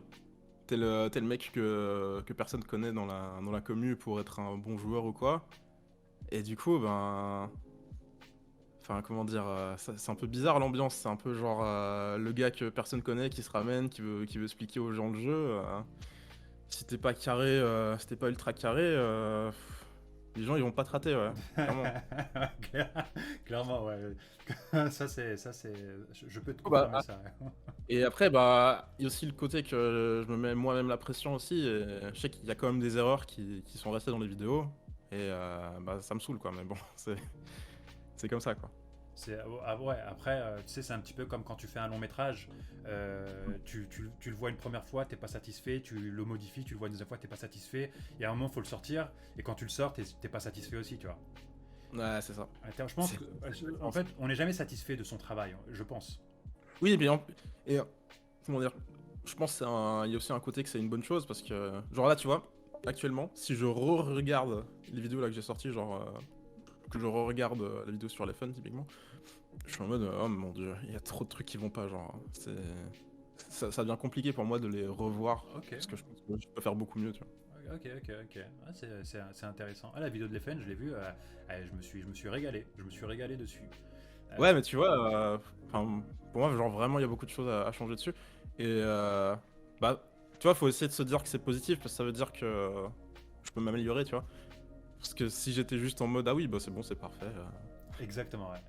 t'es le mec que personne connaît dans la commu pour être un bon joueur ou quoi. Et du coup, ben. Enfin, comment dire, c'est un peu bizarre l'ambiance. C'est un peu genre le gars que personne connaît qui se ramène, qui veut expliquer aux gens le jeu. Si t'es pas carré, si t'es pas ultra carré, les gens ils vont pas te rater, ouais, clairement. Clairement, ouais. Ça c'est, je peux te Oh, bah, confirmer ça. et après, bah, il y a aussi le côté que je me mets moi-même la pression aussi. Et je sais qu'il y a quand même des erreurs qui sont restées dans les vidéos. Et bah, ça me saoule, quoi. Mais bon, c'est comme ça, quoi. Ouais, après, tu sais, c'est un petit peu comme quand tu fais un long métrage. Tu le vois une première fois, t'es pas satisfait, tu le modifies, tu le vois une deuxième fois, t'es pas satisfait. Et à un moment, faut le sortir. Et quand tu le sors, t'es pas satisfait aussi, tu vois. Ouais, c'est ça. Je pense C'est que, en exactement ça. fait, on n'est jamais satisfait de son travail, je pense. Oui, et comment dire, je pense il y a aussi un côté que c'est une bonne chose parce que, genre là, tu vois, actuellement, si je re-regarde les vidéos là que j'ai sorties, genre, que je re-regarde la vidéo sur les fun, typiquement, je suis en mode, oh mon dieu, il y a trop de trucs qui vont pas, genre, ça devient compliqué pour moi de les revoir Ok, parce que je pense que je peux faire beaucoup mieux, tu vois. ok. Ah, c'est intéressant. Ah, la vidéo de Leffen, je l'ai vue, je me suis régalé. Je me suis régalé dessus. Ouais, Euh, mais tu vois, enfin, pour moi, genre vraiment, il y a beaucoup de choses à changer dessus. Et bah, tu vois, faut essayer de se dire que c'est positif parce que ça veut dire que je peux m'améliorer, tu vois. Parce que si j'étais juste en mode, ah oui, bah c'est bon, c'est parfait, Exactement, ouais.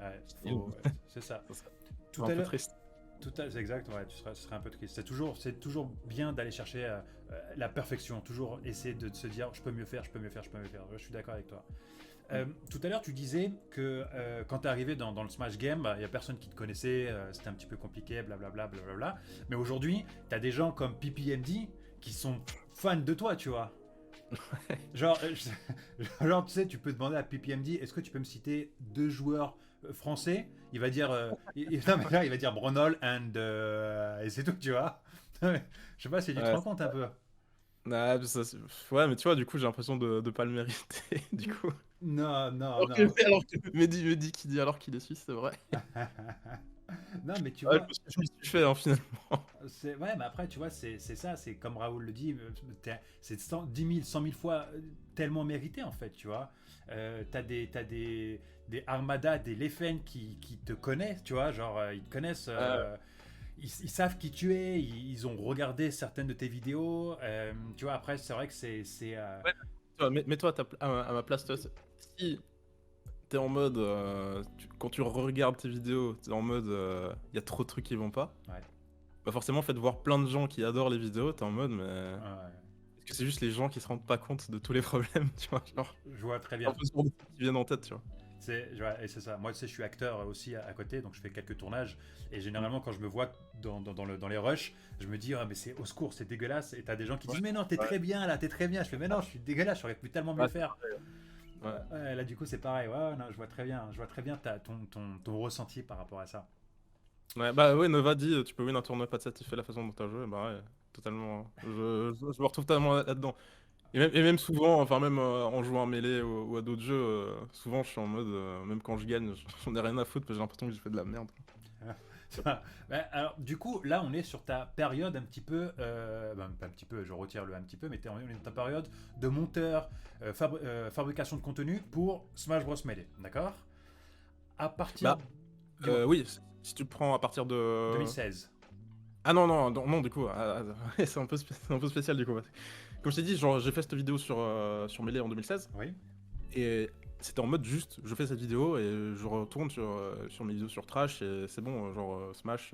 C'est ça. ça serait Tout un à peu l'heure, triste. c'est exact, ouais, tu serais un peu triste. C'est toujours bien d'aller chercher la perfection, toujours essayer de se dire je peux mieux faire, je peux mieux faire, je peux mieux faire. Je suis d'accord avec toi. Mm. Tout à l'heure, tu disais que quand tu es arrivé dans le Smash Game, il n'y a personne qui te connaissait, c'était un petit peu compliqué, blablabla. Blablabla. Mais aujourd'hui, tu as des gens comme PPMD qui sont fans de toi, tu vois. Genre, genre, tu sais, tu peux demander à PPMD, est-ce que tu peux me citer deux joueurs français? Il va dire, non, mais là, il va dire Bronol et c'est tout, tu vois. Je sais pas si tu te Ouais, rends compte un peu. ah, ouais, mais tu vois, du coup, j'ai l'impression de pas le mériter, du coup. Non, non, Alors que, non. alors que Mehdi qui dit alors qu'il est suisse, c'est vrai. Non, mais tu Ouais, vois, je me suis fait, hein, finalement. ouais, mais après, tu vois, c'est ça, c'est comme Raoul le dit, c'est 10 000, 100 000 fois tellement mérité, en fait, tu vois. T'as des armadas, des Leffen qui te connaissent, tu vois, genre, ils te connaissent, Euh, ils savent qui tu es, ils ont regardé certaines de tes vidéos, tu vois, après, c'est vrai que c'est. ouais, tu vois, mets-toi à ma place, toi, si t'es en mode, quand tu regardes tes vidéos, t'es en mode, il y a trop de trucs qui vont pas. Ouais, Bah forcément, fait de voir plein de gens qui adorent les vidéos, t'es en mode, mais ouais, est-ce que c'est juste les gens qui se rendent pas compte de tous les problèmes, tu vois, genre, je vois très un bien. peu ce genre de trucs qui viennent en tête, tu vois. Et c'est ça. Moi, tu sais, je suis acteur aussi à côté, donc je fais quelques tournages. Et généralement, quand je me vois dans les rushs, je me dis, ah, mais c'est au secours, c'est dégueulasse. Et t'as des gens qui Ouais, disent, mais non, t'es ouais, très bien là, t'es très bien. Je fais, mais non, je suis dégueulasse, j'aurais pu tellement mieux ouais, c'est faire. pareil, ouais. Ouais, là, du coup, c'est pareil. Ouais, ouais, non, je vois très bien ton ressenti par rapport à ça. Ouais, bah ouais, Nova dit, tu peux win un tournoi pas de satisfait la façon dont t'as joué, bah ouais, totalement, hein. Je me retrouve totalement là-dedans. Et même souvent, enfin même en jouant à Melee ou à d'autres jeux, souvent je suis en mode, même quand je gagne, j'en ai rien à foutre parce que j'ai l'impression que j'ai fait de la merde. Ouais, alors, du coup, là, on est sur ta période un petit peu, ben, pas un petit peu, je retire le un petit peu, mais on est dans ta période de monteur, fabrication de contenu pour Smash Bros. Melee, d'accord? À partir, Bah, dis-moi, oui, si tu prends à partir de... 2016. Ah non, non, non, non, du coup, c'est un peu spécial du coup. Comme je t'ai dit, genre, j'ai fait cette vidéo sur Melee en 2016, Oui. et c'était en mode juste, je fais cette vidéo et je retourne sur mes vidéos sur Trash, et c'est bon, genre, Smash,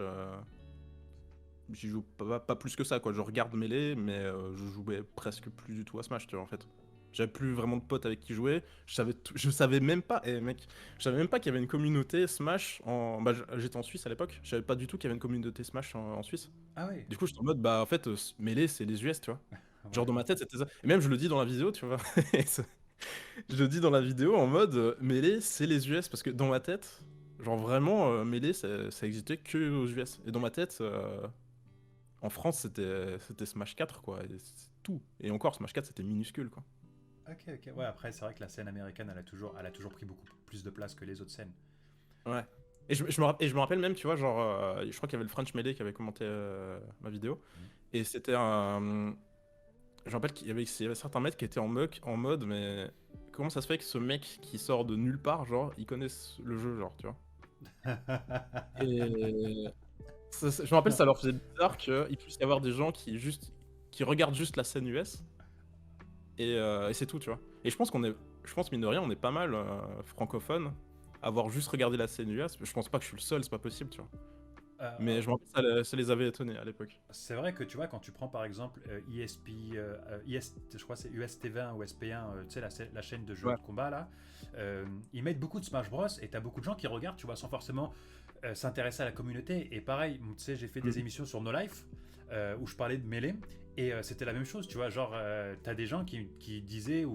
j'y joue pas plus que ça, quoi. Je regarde Melee, mais je jouais presque plus du tout à Smash, tu vois, en fait. J'avais plus vraiment de potes avec qui jouer. Je savais même pas, mec, je savais même pas qu'il y avait une communauté Smash en. Bah, j'étais en Suisse à l'époque. Je savais pas du tout qu'il y avait une communauté Smash en Suisse. Ah oui. Du coup, j'étais en mode, bah, en fait, Melee, c'est les US, tu vois. Genre, Ouais. dans ma tête, c'était ça. Et même, je le dis dans la vidéo, tu vois. Je le dis dans la vidéo en mode, Melee, c'est les US, parce que dans ma tête. Genre vraiment, Melee, ça existait que aux US. Et dans ma tête, en France, c'était Smash 4, quoi. Et c'est tout. Et encore, Smash 4, c'était minuscule, quoi. Ok, ok. Ouais, après, c'est vrai que la scène américaine, elle a toujours pris beaucoup plus de place que les autres scènes. Ouais. Et je me rappelle même, tu vois, genre, je crois qu'il y avait le French Melee qui avait commenté ma vidéo. Mhm. Et c'était un. Je me rappelle qu'il y avait certains mecs qui étaient en mode, mais comment ça se fait que ce mec qui sort de nulle part, genre, il connaisse le jeu, genre, tu vois. Et je me rappelle, ça leur faisait bizarre qu'il puisse y avoir des gens qui regardent juste la scène US et c'est tout, tu vois. Et je pense mine de rien, on est pas mal francophones à avoir juste regardé la scène US. Je pense pas que je suis le seul, c'est pas possible, tu vois. Euh, Mais je me rappelle, ça les avait étonnés à l'époque. c'est vrai que tu vois, quand tu prends par exemple ESP, je crois que c'est UST20 ou SP1, tu sais, la chaîne de jeux Ouais. de combat là, ils mettent beaucoup de Smash Bros. Et t'as beaucoup de gens qui regardent, tu vois, sans forcément s'intéresser à la communauté. Et pareil, tu sais, j'ai fait des Mhm. émissions sur No Life où je parlais de Melee. Et c'était la même chose, tu vois, genre, t'as des gens qui disaient,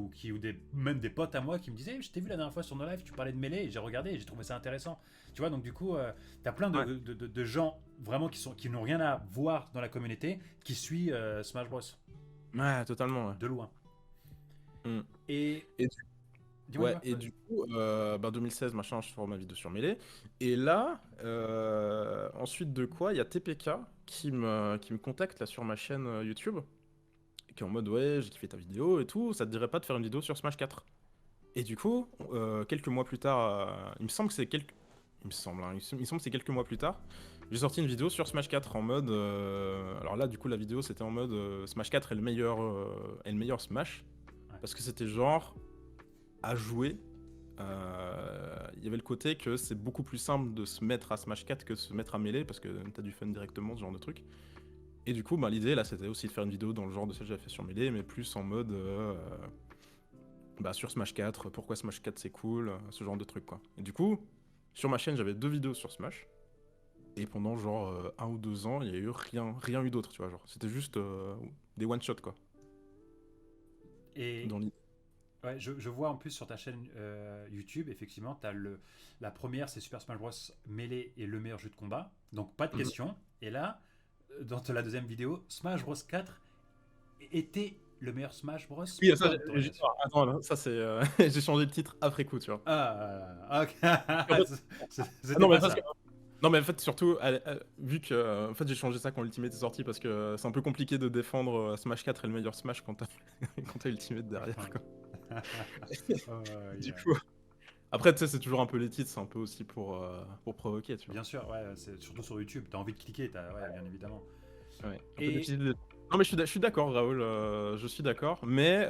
même des potes à moi qui me disaient, je t'ai vu la dernière fois sur No Life, tu parlais de Melee, et j'ai regardé et j'ai trouvé ça intéressant. Tu vois, donc du coup, t'as plein Ouais. de gens vraiment qui n'ont rien à voir dans la communauté qui suit Smash Bros. Ouais, totalement, ouais. De loin. Mm. Et Et dis-moi, Ouais, dis-moi. et du coup, 2016, machin, je sors ma vidéo sur Melee. Et là, ensuite de quoi, il y a TPK qui me contacte là sur ma chaîne YouTube, qui est en mode ouais, j'ai kiffé ta vidéo et tout, ça te dirait pas de faire une vidéo sur Smash 4? Et du coup, quelques mois plus tard, il me semble que c'est quelques. Il me semble, hein, il me semble que c'est quelques mois plus tard, j'ai sorti une vidéo sur Smash 4 en mode. Alors là, du coup, la vidéo c'était en mode Smash 4 est le meilleur Smash. Ouais. Parce que c'était genre à jouer. Il y avait le côté que c'est beaucoup plus simple de se mettre à Smash 4 que de se mettre à Melee parce que t'as du fun directement, ce genre de truc. Et du coup, bah, l'idée là c'était aussi de faire une vidéo dans le genre de celle que j'avais fait sur Melee, mais plus en mode bah, sur Smash 4, pourquoi Smash 4 c'est cool, ce genre de truc quoi. Et du coup, sur ma chaîne j'avais 2 vidéos sur Smash. Et pendant genre 1 ou 2 ans, il y a eu rien eu d'autre, tu vois. Genre, c'était juste des one-shots quoi. Et Dans l'idée. ouais, je vois en plus sur ta chaîne YouTube, effectivement, la première, c'est Super Smash Bros. Melee et le meilleur jeu de combat. Donc pas de Mhm. question. Et là, dans la deuxième vidéo, Smash Bros 4 était le meilleur Smash Bros. Oui, ça, Point d'interrogation. attends, là, ça c'est. J'ai changé le titre après coup, tu vois. Ok. En fait- ah C'était non, mais pas parce que. ça. Non, mais en fait, surtout, vu que. En fait, j'ai changé ça quand Ultimate est sorti parce que c'est un peu compliqué de défendre Smash 4 est le meilleur Smash quand t'as quand t'as Ultimate derrière, quoi. Oh, Du yeah. coup. Après, tu sais, c'est toujours un peu les titres, c'est un peu aussi pour provoquer, tu vois. Bien sûr, ouais, c'est surtout sur YouTube. T'as envie de cliquer, ouais, bien évidemment. Ouais, un peu Et difficile. Non, mais je suis d'accord, Raoul, je suis d'accord. Mais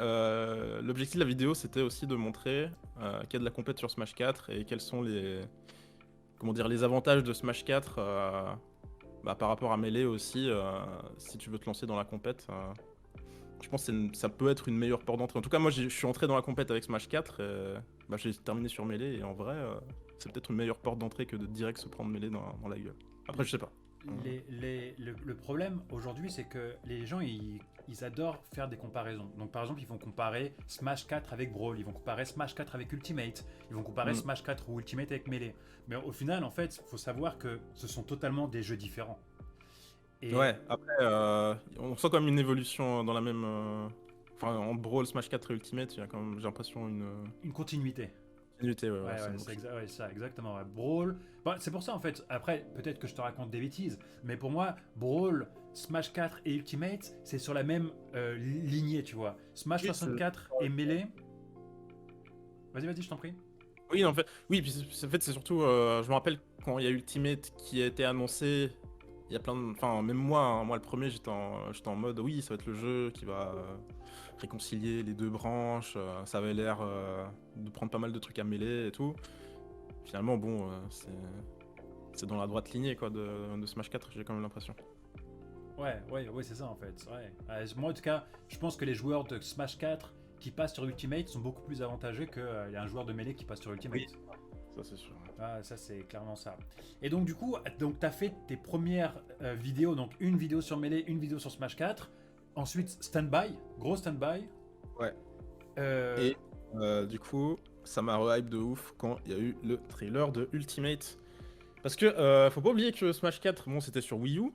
l'objectif de la vidéo, c'était aussi de montrer qu'il y a de la compète sur Smash 4 et quels sont comment dire, les avantages de Smash 4 bah, par rapport à Melee aussi, si tu veux te lancer dans la compète. Je pense que ça peut être une meilleure porte d'entrée. En tout cas, moi, je suis entré dans la compète avec Smash 4 et bah, j'ai terminé sur Melee et en vrai, c'est peut-être une meilleure porte d'entrée que de direct se prendre Melee dans la gueule. Après, je sais pas. le problème aujourd'hui, c'est que les gens, ils adorent faire des comparaisons. Donc, par exemple, ils vont comparer Smash 4 avec Brawl, ils vont comparer Smash 4 avec Ultimate, ils vont comparer Mm. Smash 4 ou Ultimate avec Melee. Mais au final, en fait, il faut savoir que ce sont totalement des jeux différents. Et Ouais, après, on sent quand même une évolution dans la même. Enfin, entre Brawl, Smash 4 et Ultimate, il y a quand même, j'ai l'impression, une une continuité. continuité. Ouais, ouais, Ouais, c'est ouais, bon. ouais, ça, exactement. Ouais. Brawl. Bah, c'est pour ça, en fait. Après, peut-être que je te raconte des bêtises, mais pour moi, Brawl, Smash 4 et Ultimate, c'est sur la même lignée, tu vois. Smash Oui, 64 et Melee. Vas-y, vas-y, je t'en prie. oui, en fait, oui, puis en fait, c'est surtout, je me rappelle quand il y a Ultimate qui a été annoncé, il y a plein de, enfin, même moi, hein, moi le premier, j'étais en mode, oui, ça va être le jeu qui va réconcilier les deux branches, ça avait l'air de prendre pas mal de trucs à mêler et tout. Finalement, bon, c'est dans la droite lignée quoi de Smash 4, j'ai quand même l'impression. Ouais, ouais, ouais, c'est ça, en fait. Ouais. Moi, en tout cas, je pense que les joueurs de Smash 4 qui passent sur Ultimate sont beaucoup plus avantageux qu'un joueur de Melee qui passe sur Ultimate. Oui. Ça c'est sûr. Ah, ça, c'est clairement ça. Et donc, du coup, donc, tu as fait tes premières vidéos, donc une vidéo sur Melee, une vidéo sur Smash 4. Ensuite, stand-by, gros stand-by. Ouais. Euh, Et du coup, ça m'a re-hype de ouf quand il y a eu le trailer de Ultimate. Parce que faut pas oublier que Smash 4, bon, c'était sur Wii U.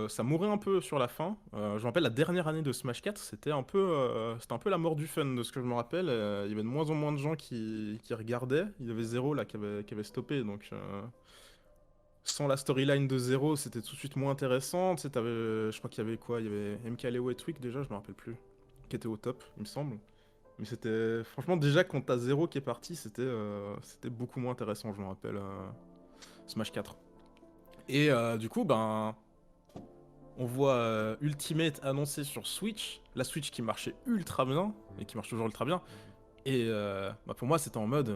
Ça mourait un peu sur la fin. Je me rappelle la dernière année de Smash 4, c'était un peu la mort du fun de ce que je me rappelle. Il y avait de moins en moins de gens qui regardaient. Il y avait Zero là qui avait stoppé. Donc sans la storyline de Zero, c'était tout de suite moins intéressant. Tu sais, je crois qu'il y avait quoi? Il y avait MKLeo et Twig déjà, je me rappelle plus. Qui était au top, il me semble. Mais c'était franchement déjà quand t'as Zero qui est parti, c'était beaucoup moins intéressant, je me rappelle. Smash 4. Et du coup, ben, on voit Ultimate annoncé sur Switch, la Switch qui marchait ultra bien, et qui marche toujours ultra bien. Et bah, pour moi, c'était en mode,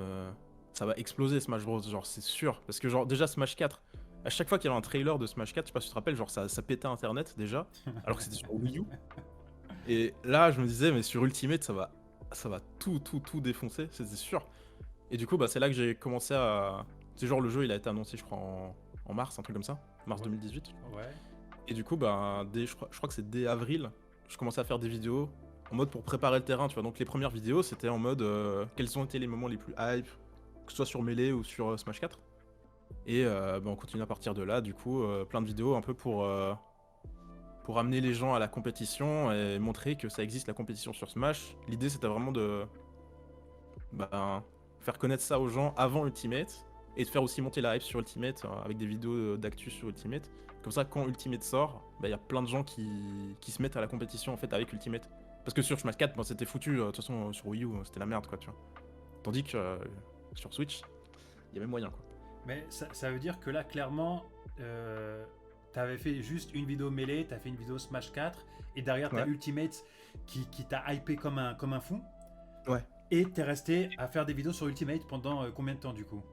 ça va exploser Smash Bros, genre c'est sûr. Parce que genre déjà Smash 4, à chaque fois qu'il y avait un trailer de Smash 4, je sais pas si tu te rappelles, genre ça pétait Internet déjà, alors que c'était sur Wii U. Et là, je me disais, mais sur Ultimate, ça va tout défoncer, c'était sûr. Et du coup, bah, c'est là que j'ai commencé à... C'est genre le jeu, il a été annoncé, je crois, en mars, un truc comme ça, mars 2018. Ouais. Et du coup, bah, je crois que c'est dès avril, je commençais à faire des vidéos en mode pour préparer le terrain, tu vois. Donc les premières vidéos, c'était en mode quels ont été les moments les plus hype, que ce soit sur Melee ou sur Smash 4. Et bah, on continue à partir de là, du coup, plein de vidéos un peu pour amener les gens à la compétition et montrer que ça existe la compétition sur Smash. L'idée, c'était vraiment de bah, faire connaître ça aux gens avant Ultimate et de faire aussi monter la hype sur Ultimate avec des vidéos d'actu sur Ultimate. Comme ça, quand Ultimate sort, bah, y a plein de gens qui se mettent à la compétition en fait avec Ultimate. Parce que sur Smash 4, bon, c'était foutu, de toute façon sur Wii U, c'était la merde quoi, tu vois. Tandis que sur Switch, il y avait moyen quoi. Mais ça veut dire que là, clairement, t'avais fait juste une vidéo mêlée, t'as fait une vidéo Smash 4, et derrière, t'as Ouais. Ultimate qui t'a hypé comme un fou, Ouais. et t'es resté à faire des vidéos sur Ultimate pendant combien de temps du coup?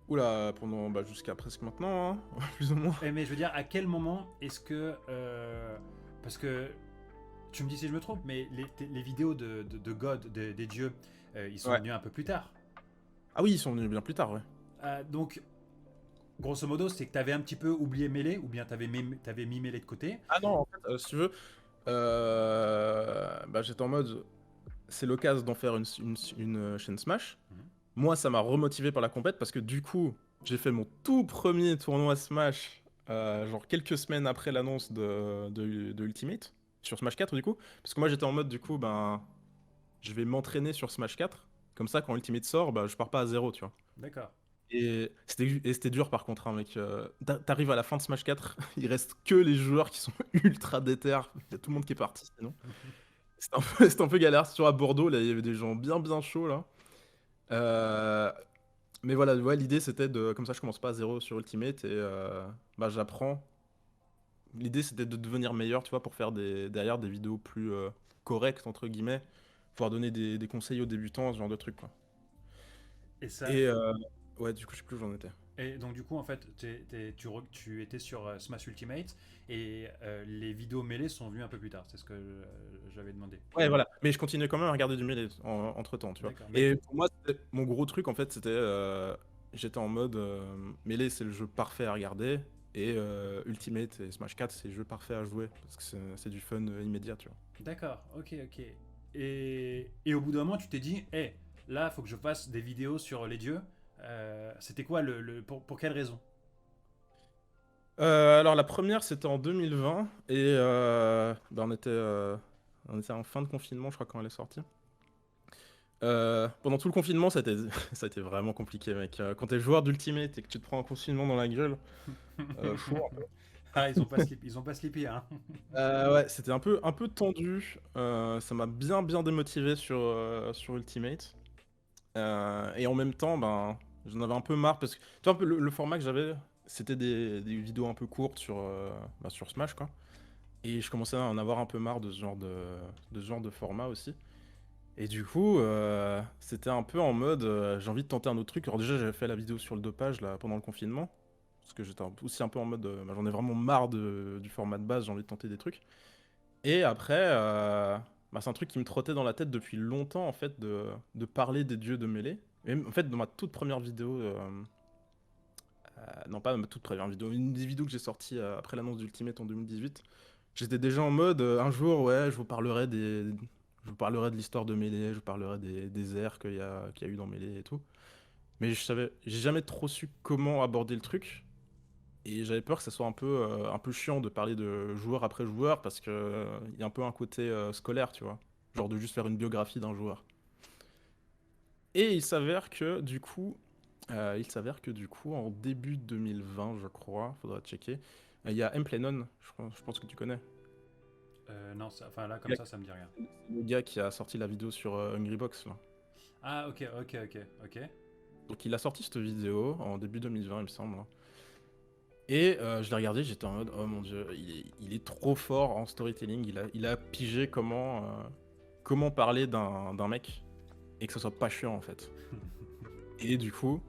Oula, pendant bah, jusqu'à presque maintenant, hein, plus ou moins. Mais je veux dire, à quel moment est-ce que... parce que, tu me dis si je me trompe, mais les vidéos de God, des dieux, ils sont Ouais. venus un peu plus tard. Ah oui, ils sont venus bien plus tard, ouais. Donc, grosso modo, c'est que t'avais un petit peu oublié Melee, ou bien t'avais mis Melee de côté. Ah non, en fait, si tu veux, bah, j'étais en mode, c'est l'occasion d'en faire une chaîne Smash. Mhm. Moi, ça m'a remotivé par la compète parce que du coup, j'ai fait mon tout premier tournoi Smash, genre quelques semaines après l'annonce de Ultimate, sur Smash 4 du coup. Parce que moi, j'étais en mode, du coup, ben, je vais m'entraîner sur Smash 4. Comme ça, quand Ultimate sort, bah, je pars pas à zéro, tu vois. D'accord. Et c'était dur par contre, hein, mec. T'arrives à la fin de Smash 4, il reste que les joueurs qui sont ultra déter. Il y a tout le monde qui est parti, sinon. C'était un peu galère. Sur à Bordeaux, là, il y avait des gens bien chauds, là. Euh, Mais voilà, ouais, l'idée c'était de. Comme ça, je commence pas à zéro sur Ultimate et bah, j'apprends. L'idée c'était de devenir meilleur, tu vois, pour faire derrière des vidéos plus correctes, entre guillemets. Pouvoir donner des conseils aux débutants, ce genre de trucs, quoi. Et ça, Et ouais, du coup, je sais plus où j'en étais. et donc du coup, en fait, tu étais sur Smash Ultimate, et les vidéos mêlées sont venues un peu plus tard. C'est ce que j'avais demandé. Ouais, voilà. Mais je continuais quand même à regarder du Melee entre-temps, tu vois. D'accord. Mais Et pour moi, mon gros truc, en fait, c'était... j'étais en mode... Melee, c'est le jeu parfait à regarder. Et Ultimate et Smash 4, c'est le jeu parfait à jouer. Parce que c'est du fun immédiat, tu vois. d'accord, ok, ok. Et au bout d'un moment, tu t'es dit, hé, là, faut que je fasse des vidéos sur les dieux. C'était quoi pour quelle raison? Alors, la première, c'était en 2020. Et bah, on était en fin de confinement, je crois, quand elle est sortie. Pendant tout le confinement, ça a été vraiment compliqué, mec. Quand t'es joueur d'Ultimate et que tu te prends un confinement dans la gueule, chaud. Ah, ils ont pas slippé, hein. Ouais, c'était un peu tendu. Ça m'a bien démotivé sur Ultimate. Et en même temps, ben, j'en avais un peu marre parce que tu vois, un peu le format que j'avais, c'était des vidéos un peu courtes sur Smash, quoi. Et je commençais à en avoir un peu marre de ce genre de format aussi. Et du coup, c'était un peu en mode, j'ai envie de tenter un autre truc. Alors déjà, j'avais fait la vidéo sur le dopage là pendant le confinement. Parce que j'étais aussi un peu en mode, bah, j'en ai vraiment marre du format de base, j'ai envie de tenter des trucs. Et après, bah, c'est un truc qui me trottait dans la tête depuis longtemps, en fait, de parler des dieux de mêlée. Et en fait, dans ma toute première vidéo, non pas ma toute première vidéo, une des vidéos que j'ai sorties après l'annonce d'Ultimate en 2018, j'étais déjà en mode, un jour, ouais, je vous parlerai Je vous parlerai de l'histoire de Melee, je vous parlerai des airs qu'il y a eu dans Melee et tout. Mais j'ai jamais trop su comment aborder le truc. Et j'avais peur que ça soit un peu chiant de parler de joueur après joueur parce que il y a un peu un côté scolaire, tu vois. Genre de juste faire une biographie d'un joueur. Et il s'avère que du coup, en début 2020, je crois, faudra checker, il y a Mplenon, je pense que tu connais. Non, enfin là, comme Le ça me dit rien. gars qui a sorti la vidéo sur Hungrybox, là. Ah, ok. Donc il a sorti cette vidéo en début 2020, il me semble, hein. Et je l'ai regardé, j'étais en mode, oh mon dieu, il est trop fort en storytelling, il a pigé comment parler d'un mec et que ça soit pas chiant en fait. Et du coup,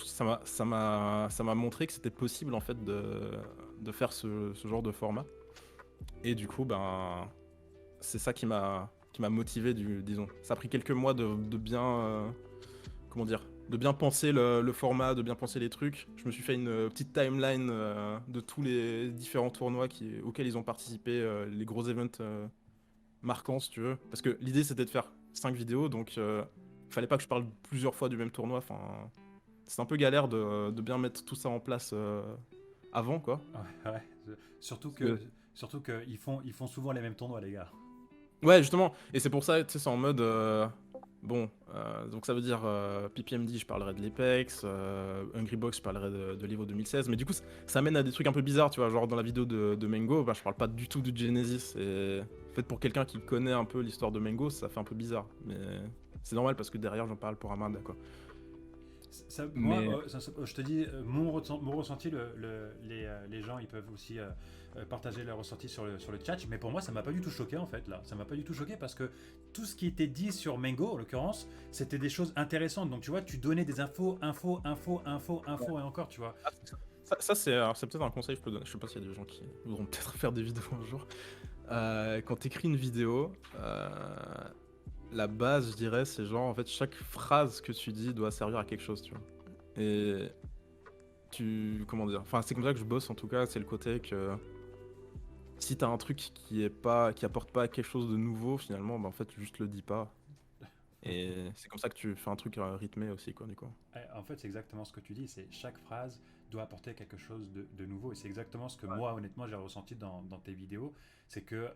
ça m'a montré que c'était possible en fait de faire ce genre de format. Et du coup, ben, c'est ça qui m'a motivé, disons. Ça a pris quelques mois de bien, comment dire, de bien penser le format, de bien penser les trucs. Je me suis fait une petite timeline de tous les différents tournois auxquels ils ont participé, les gros events marquants, si tu veux. Parce que l'idée, c'était de faire 5 vidéos, donc il fallait pas que je parle plusieurs fois du même tournoi. Enfin, c'est un peu galère de bien mettre tout ça en place avant, quoi. Ouais. Surtout Parce que, que- surtout que ils font souvent les mêmes tournois, les gars. Ouais, justement. Et c'est pour ça, tu sais, c'est en mode... bon, donc ça veut dire PPMD, je parlerai de l'Apex, Hungrybox, je parlerai de l'Evo 2016. Mais du coup, ça mène à des trucs un peu bizarres, tu vois. Genre dans la vidéo de Mango, bah, je parle pas du tout de Genesis. Et en fait, pour quelqu'un qui connaît un peu l'histoire de Mango, ça fait un peu bizarre. Mais c'est normal parce que derrière, j'en parle pour Amanda, quoi. Moi, Mais je te dis, mon ressenti, les gens, ils peuvent aussi partager leur ressenti sur le chat, mais pour moi, ça m'a pas du tout choqué en fait, là. Ça m'a pas du tout choqué parce que tout ce qui était dit sur Mengo, en l'occurrence, c'était des choses intéressantes. Donc, tu vois, tu donnais des infos, et encore, tu vois. ça, c'est peut-être un conseil que je peux donner. Je sais pas s'il y a des gens qui voudront peut-être faire des vidéos un jour. Quand t'écris une vidéo, la base, je dirais, c'est genre, en fait, chaque phrase que tu dis doit servir à quelque chose, tu vois. Et comment dire, enfin, c'est comme ça que je bosse, en tout cas, c'est le côté que si t'as un truc qui apporte pas quelque chose de nouveau, finalement, bah, en fait, tu juste le dis pas. Et c'est comme ça que tu fais un truc rythmé aussi, quoi, du coup. En fait, c'est exactement ce que tu dis, c'est chaque phrase doit apporter quelque chose de nouveau. Et c'est exactement ce que moi, honnêtement, j'ai ressenti dans tes vidéos. C'est que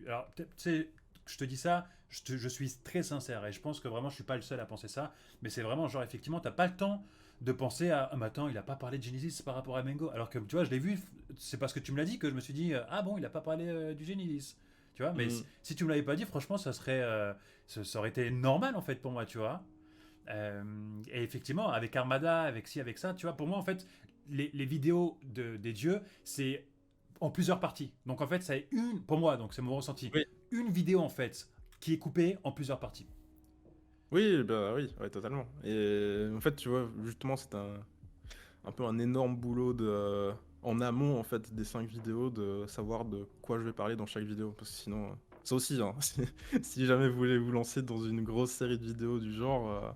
Alors, tu sais, je te dis ça, je suis très sincère et je pense que vraiment, je suis pas le seul à penser ça. Mais c'est vraiment genre, effectivement, t'as pas le temps de penser à mais attends, il a pas parlé de Genesis par rapport à Mango. Alors que tu vois, je l'ai vu, c'est parce que tu me l'as dit que je me suis dit ah bon, il a pas parlé du Genesis. Tu vois, mais Mm. si tu me l'avais pas dit, franchement, ça aurait été normal en fait pour moi, tu vois. Et effectivement, avec Armada, avec ci, avec ça, tu vois, pour moi, en fait, les vidéos des dieux, c'est en plusieurs parties. Donc, en fait, c'est pour moi, donc c'est mon ressenti, Oui. une vidéo, en fait, qui est coupée en plusieurs parties. Oui, bah oui, ouais, totalement. Et en fait, tu vois, justement, c'est un peu un énorme boulot en amont, en fait, des 5 vidéos, de savoir de quoi je vais parler dans chaque vidéo. Parce que sinon, ça aussi, hein, si jamais vous voulez vous lancer dans une grosse série de vidéos du genre,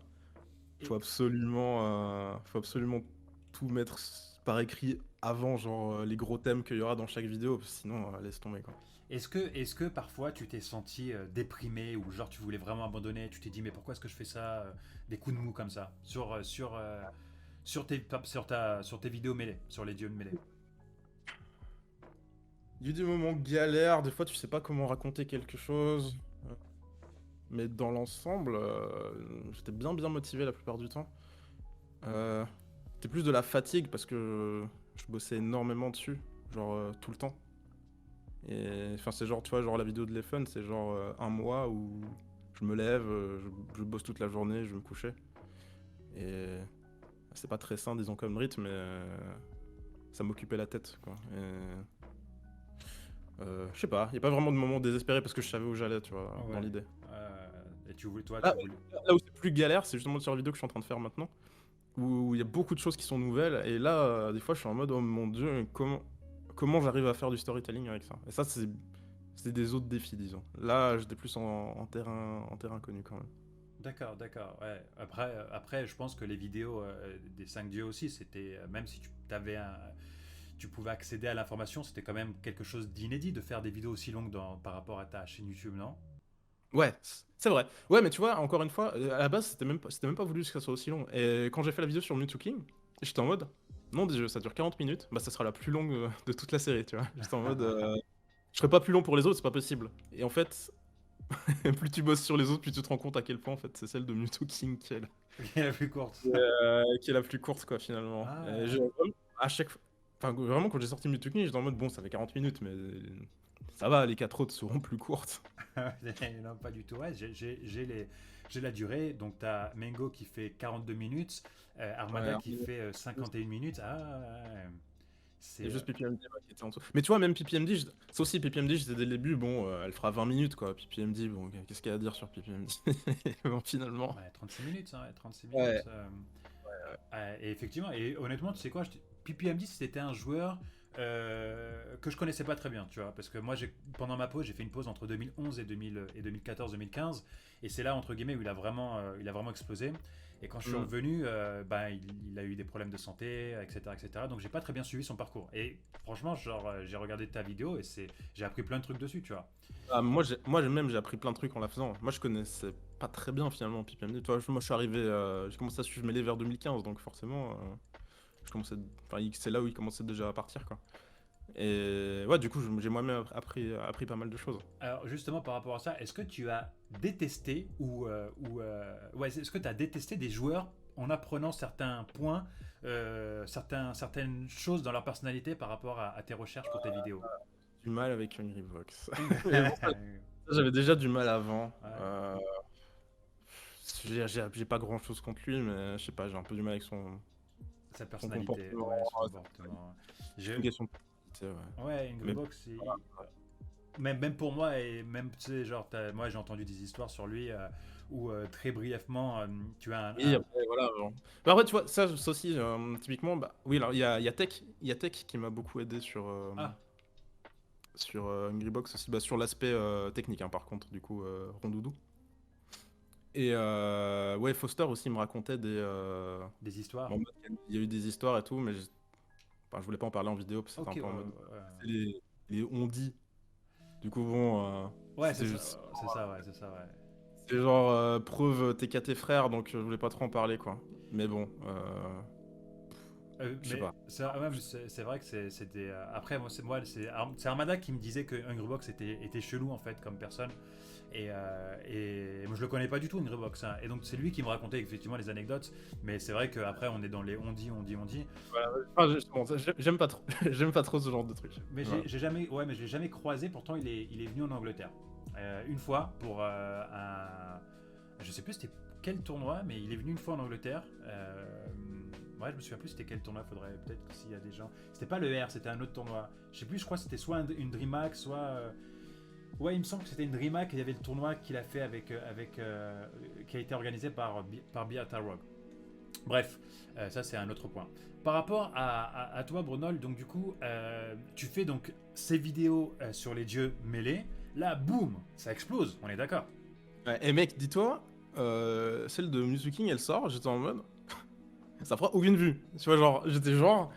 Et faut absolument tout mettre par écrit avant, genre les gros thèmes qu'il y aura dans chaque vidéo, parce que sinon, laisse tomber, quoi. est-ce que parfois tu t'es senti déprimé ou genre tu voulais vraiment abandonner, tu t'es dit mais pourquoi est-ce que je fais ça des coups de mou comme ça sur tes vidéos mêlées, sur les dieux de mêlée. Il y a eu des moments galères, des fois tu sais pas comment raconter quelque chose. Mais dans l'ensemble, j'étais bien motivé la plupart du temps. Euh, C'était plus de la fatigue parce que je bossais énormément dessus, genre tout le temps. Et enfin, c'est genre, tu vois, genre la vidéo de l'E-Fun, c'est genre un mois où je me lève, je bosse toute la journée, je vais me coucher. Et c'est pas très sain, disons, comme rythme, mais ça m'occupait la tête, quoi. Et, je sais pas, y a pas vraiment de moment désespéré parce que je savais où j'allais, tu vois, dans Ouais. l'idée. Et tu voulais, toi, Là, tu voulais. là où c'est plus galère, c'est justement sur la vidéo que je suis en train de faire maintenant, où il y a beaucoup de choses qui sont nouvelles, et là, des fois, je suis en mode, oh mon dieu, comment j'arrive à faire du storytelling avec ça? Et ça, c'est des autres défis, disons. Là, j'étais plus en terrain connu quand même. D'accord, ouais. Après, je pense que les vidéos des 5 dieux aussi, c'était, même si tu pouvais accéder à l'information, c'était quand même quelque chose d'inédit de faire des vidéos aussi longues par rapport à ta chaîne YouTube, non? Ouais, c'est vrai. Ouais, mais tu vois, encore une fois, à la base, c'était même pas voulu que ça soit aussi long. Et quand j'ai fait la vidéo sur Mewtwo King, j'étais en mode, non, des jeux, ça dure 40 minutes, bah ça sera la plus longue de toute la série, tu vois. J'étais en mode, je serai pas plus long pour les autres, c'est pas possible. Et en fait, plus tu bosses sur les autres, plus tu te rends compte à quel point, en fait, c'est celle de Mewtwo King Qui est la plus courte. qui est la plus courte, quoi, finalement. Et Ah, à chaque fois, enfin, vraiment, quand j'ai sorti Mewtwo King, j'étais en mode, bon, ça fait 40 minutes, mais ça va, les 4 autres seront plus courtes. non, pas du tout. Ouais, j'ai la durée. Donc, tu as Mengo qui fait 42 minutes, Ouais, Armada qui fait 51 minutes. Ah, ouais, il y c'est. a juste PPMD qui était en dessous. Mais tu vois, même PPMD, ça aussi, PPMD, j'étais dès le début, bon, elle fera 20 minutes, quoi. PPMD, bon, qu'est-ce qu'il y a à dire sur PPMD? Bon, finalement. Ouais, 36 minutes, hein, ouais, 36 Ouais. minutes. Et effectivement, et honnêtement, tu sais quoi, PPMD, c'était un joueur que je connaissais pas très bien, tu vois, parce que moi, pendant ma pause, j'ai fait une pause entre 2011 et 2014-2015, et c'est là, entre guillemets, où il a vraiment explosé. Et quand je suis Mm. revenu, il a eu des problèmes de santé, etc., etc. Donc j'ai pas très bien suivi son parcours. Et franchement, genre, j'ai regardé ta vidéo et j'ai appris plein de trucs dessus, tu vois. Ah, même, j'ai appris plein de trucs en la faisant. Moi, je connaissais pas très bien, finalement, PPMD. Tu vois, moi, je suis arrivé, j'ai commencé à suivre Melee vers 2015, donc forcément, je commençais, enfin, c'est là où il commençait déjà à partir, quoi. Et ouais, du coup, j'ai moi-même appris pas mal de choses. Alors justement par rapport à ça, est-ce que tu as détesté ouais, est-ce que tu as détesté des joueurs en apprenant certains points, certaines choses dans leur personnalité par rapport à tes recherches pour tes vidéos? Du mal avec Hungry Box. Mais bon, ça, Ouais, j'avais déjà du mal avant. J'ai pas grand-chose contre lui, mais je sais pas, j'ai un peu du mal avec sa son personnalité, comportement. ouais, son Ouais, comportement. c'est Je, une question de personnalité, ouais. ouais, Mais Ingribox, même pour moi, et même, tu sais, genre, moi j'ai entendu des histoires sur lui où très brièvement, tu as oui, après, voilà. Genre. Mais après, tu vois, ça aussi, typiquement, bah, oui, alors il y a Tech qui m'a beaucoup aidé ah, sur Hungry Box aussi, bah, sur l'aspect technique, hein, par contre, du coup, Rondoudou. Et ouais, Foster aussi me racontait des histoires. bon, il y a eu des histoires et tout, mais enfin, je voulais pas en parler en vidéo parce que c'était Ok, un peu en mode. C'est les on-dit. Du coup, bon, ouais, c'était juste. c'est ça, ouais, c'est ça, ouais. C'est genre preuve t'es qu'à tes frères, donc je voulais pas trop en parler, quoi. Mais bon, je sais Mais pas. c'est vrai que c'était. Après, c'est Armada qui me disait que Hungrybox était chelou en fait comme personne. Et moi je le connais pas du tout, Hungrybox, hein. Et donc c'est lui qui me racontait effectivement les anecdotes. Mais c'est vrai qu'après on est dans les on dit. Voilà, enfin, bon, j'aime pas trop, j'aime pas trop ce genre de truc. Mais Voilà. j'ai jamais, ouais, mais je l'ai jamais croisé. Pourtant il est venu en Angleterre une fois pour je sais plus c'était quel tournoi, mais il est venu une fois en Angleterre. Ouais, je me souviens plus c'était quel tournoi. Faudrait peut-être que s'il y a des gens. C'était pas le R, c'était un autre tournoi. Je sais plus. Je crois que c'était soit une DreamHack, soit. Ouais, il me semble que c'était une DreamHack. Et il y avait le tournoi qu'il a fait qui a été organisé par Beata Rogue. Bref, ça c'est un autre point. Par rapport à toi, Brunol, donc du coup, tu fais donc ces vidéos sur les dieux mêlés. Là, boum, ça explose. On est d'accord. Ouais, et mec, dis-toi, celle de King, elle sort, j'étais en mode, ça fera aucune vue. Tu vois, genre, j'étais genre,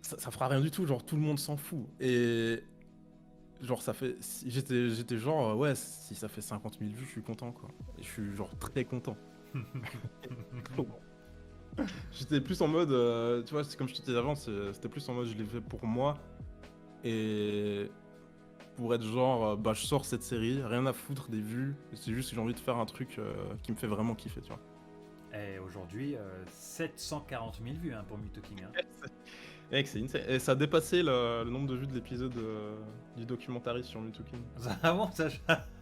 ça fera rien du tout, genre, tout le monde s'en fout. Et genre, ça fait. J'étais genre, ouais, si ça fait 50 000 vues, je suis content, quoi. Et je suis genre très content. J'étais plus en mode, tu vois, c'est comme je te disais avant, c'était plus en mode, je l'ai fait pour moi. Et pour être genre, bah, je sors cette série, rien à foutre des vues. C'est juste que j'ai envie de faire un truc qui me fait vraiment kiffer, tu vois. Et aujourd'hui, 740 000 vues hein, pour King. Hein. Mec, c'est insane. Et ça a dépassé le nombre de vues de l'épisode du documentaire sur King. Ah bon, ça, Ouais,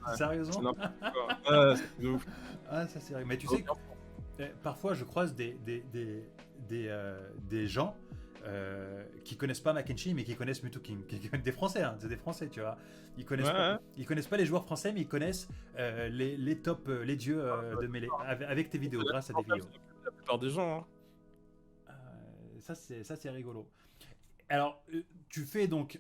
c'est sérieusement? n'importe quoi. Ouais, c'est de ouf. Ah, ça c'est vrai. Mais tu sais, parfois je croise des gens qui connaissent pas Mackenzie mais qui connaissent King. Des Français, hein, c'est des Français, tu vois. Ouais, ouais. Ils connaissent pas les joueurs français, mais ils connaissent les top, les dieux de mêlée avec tes vidéos, grâce à des vidéos. La plupart des gens, hein. Ça c'est rigolo. Alors, tu fais donc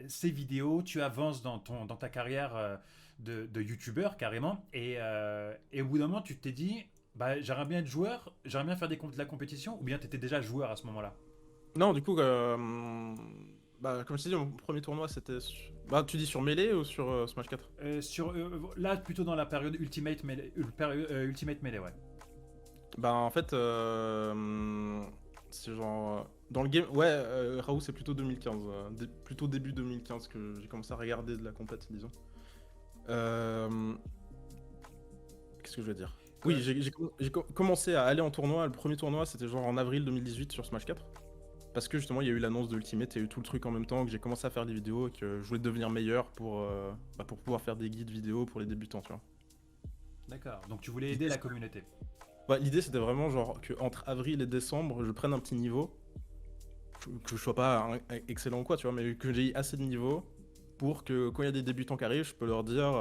ces vidéos, tu avances dans ta carrière de youtubeur carrément, et au bout d'un moment, tu t'es dit, bah, j'aimerais bien être joueur, j'aimerais bien faire de la compétition, ou bien tu étais déjà joueur à ce moment-là? Non, du coup, Bah, comme je t'ai dit, mon premier tournoi c'était. Bah, tu dis sur Melee ou sur Smash 4? Là, plutôt dans la période Ultimate Melee, ouais. Bah, en fait, c'est genre. Dans le game. Ouais, Raoult, c'est plutôt 2015. Plutôt début 2015 que j'ai commencé à regarder de la compète, disons. Euh, Qu'est-ce que je veux dire? Oui, j'ai commencé à aller en tournoi. Le premier tournoi, c'était genre en avril 2018 sur Smash 4. Parce que justement, il y a eu l'annonce de Ultimate, il y a eu tout le truc en même temps, que j'ai commencé à faire des vidéos et que je voulais devenir meilleur pour pouvoir faire des guides vidéo pour les débutants, tu vois. D'accord. Donc tu voulais aider la communauté. Ouais, l'idée, c'était vraiment genre que entre avril et décembre, je prenne un petit niveau, que je sois pas excellent ou quoi, tu vois, mais que j'ai assez de niveau pour que quand il y a des débutants qui arrivent, je peux leur dire,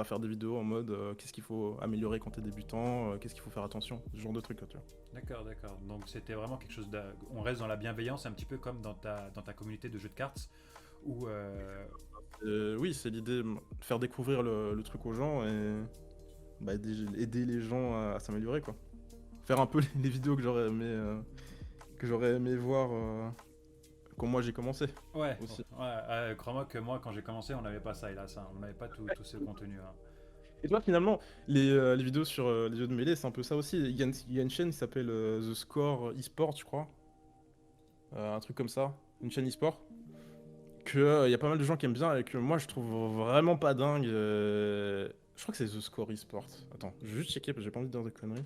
faire des vidéos en mode qu'est-ce qu'il faut améliorer quand t'es débutant, qu'est-ce qu'il faut faire attention, ce genre de trucs, tu vois. D'accord, d'accord. Donc c'était vraiment quelque chose de... On reste dans la bienveillance, un petit peu comme dans ta communauté de jeux de cartes, où... Oui, c'est l'idée de faire découvrir le truc aux gens et bah, aider les gens à s'améliorer, quoi. Faire un peu les vidéos que j'aurais aimé voir quand moi j'ai commencé Ouais, aussi. ouais, crois-moi que moi, quand j'ai commencé, on n'avait pas ça, hélas, hein. On n'avait pas tout ce contenu, hein. Et toi, finalement, les vidéos sur les jeux de mêlée, c'est un peu ça aussi. Il y a une chaîne qui s'appelle The Score eSport, je crois. Un truc comme ça. Une chaîne eSport. Il y a pas mal de gens qui aiment bien et que moi je trouve vraiment pas dingue. Je crois que c'est The Score eSport. Attends, je vais juste checker parce que j'ai pas envie de dire de conneries.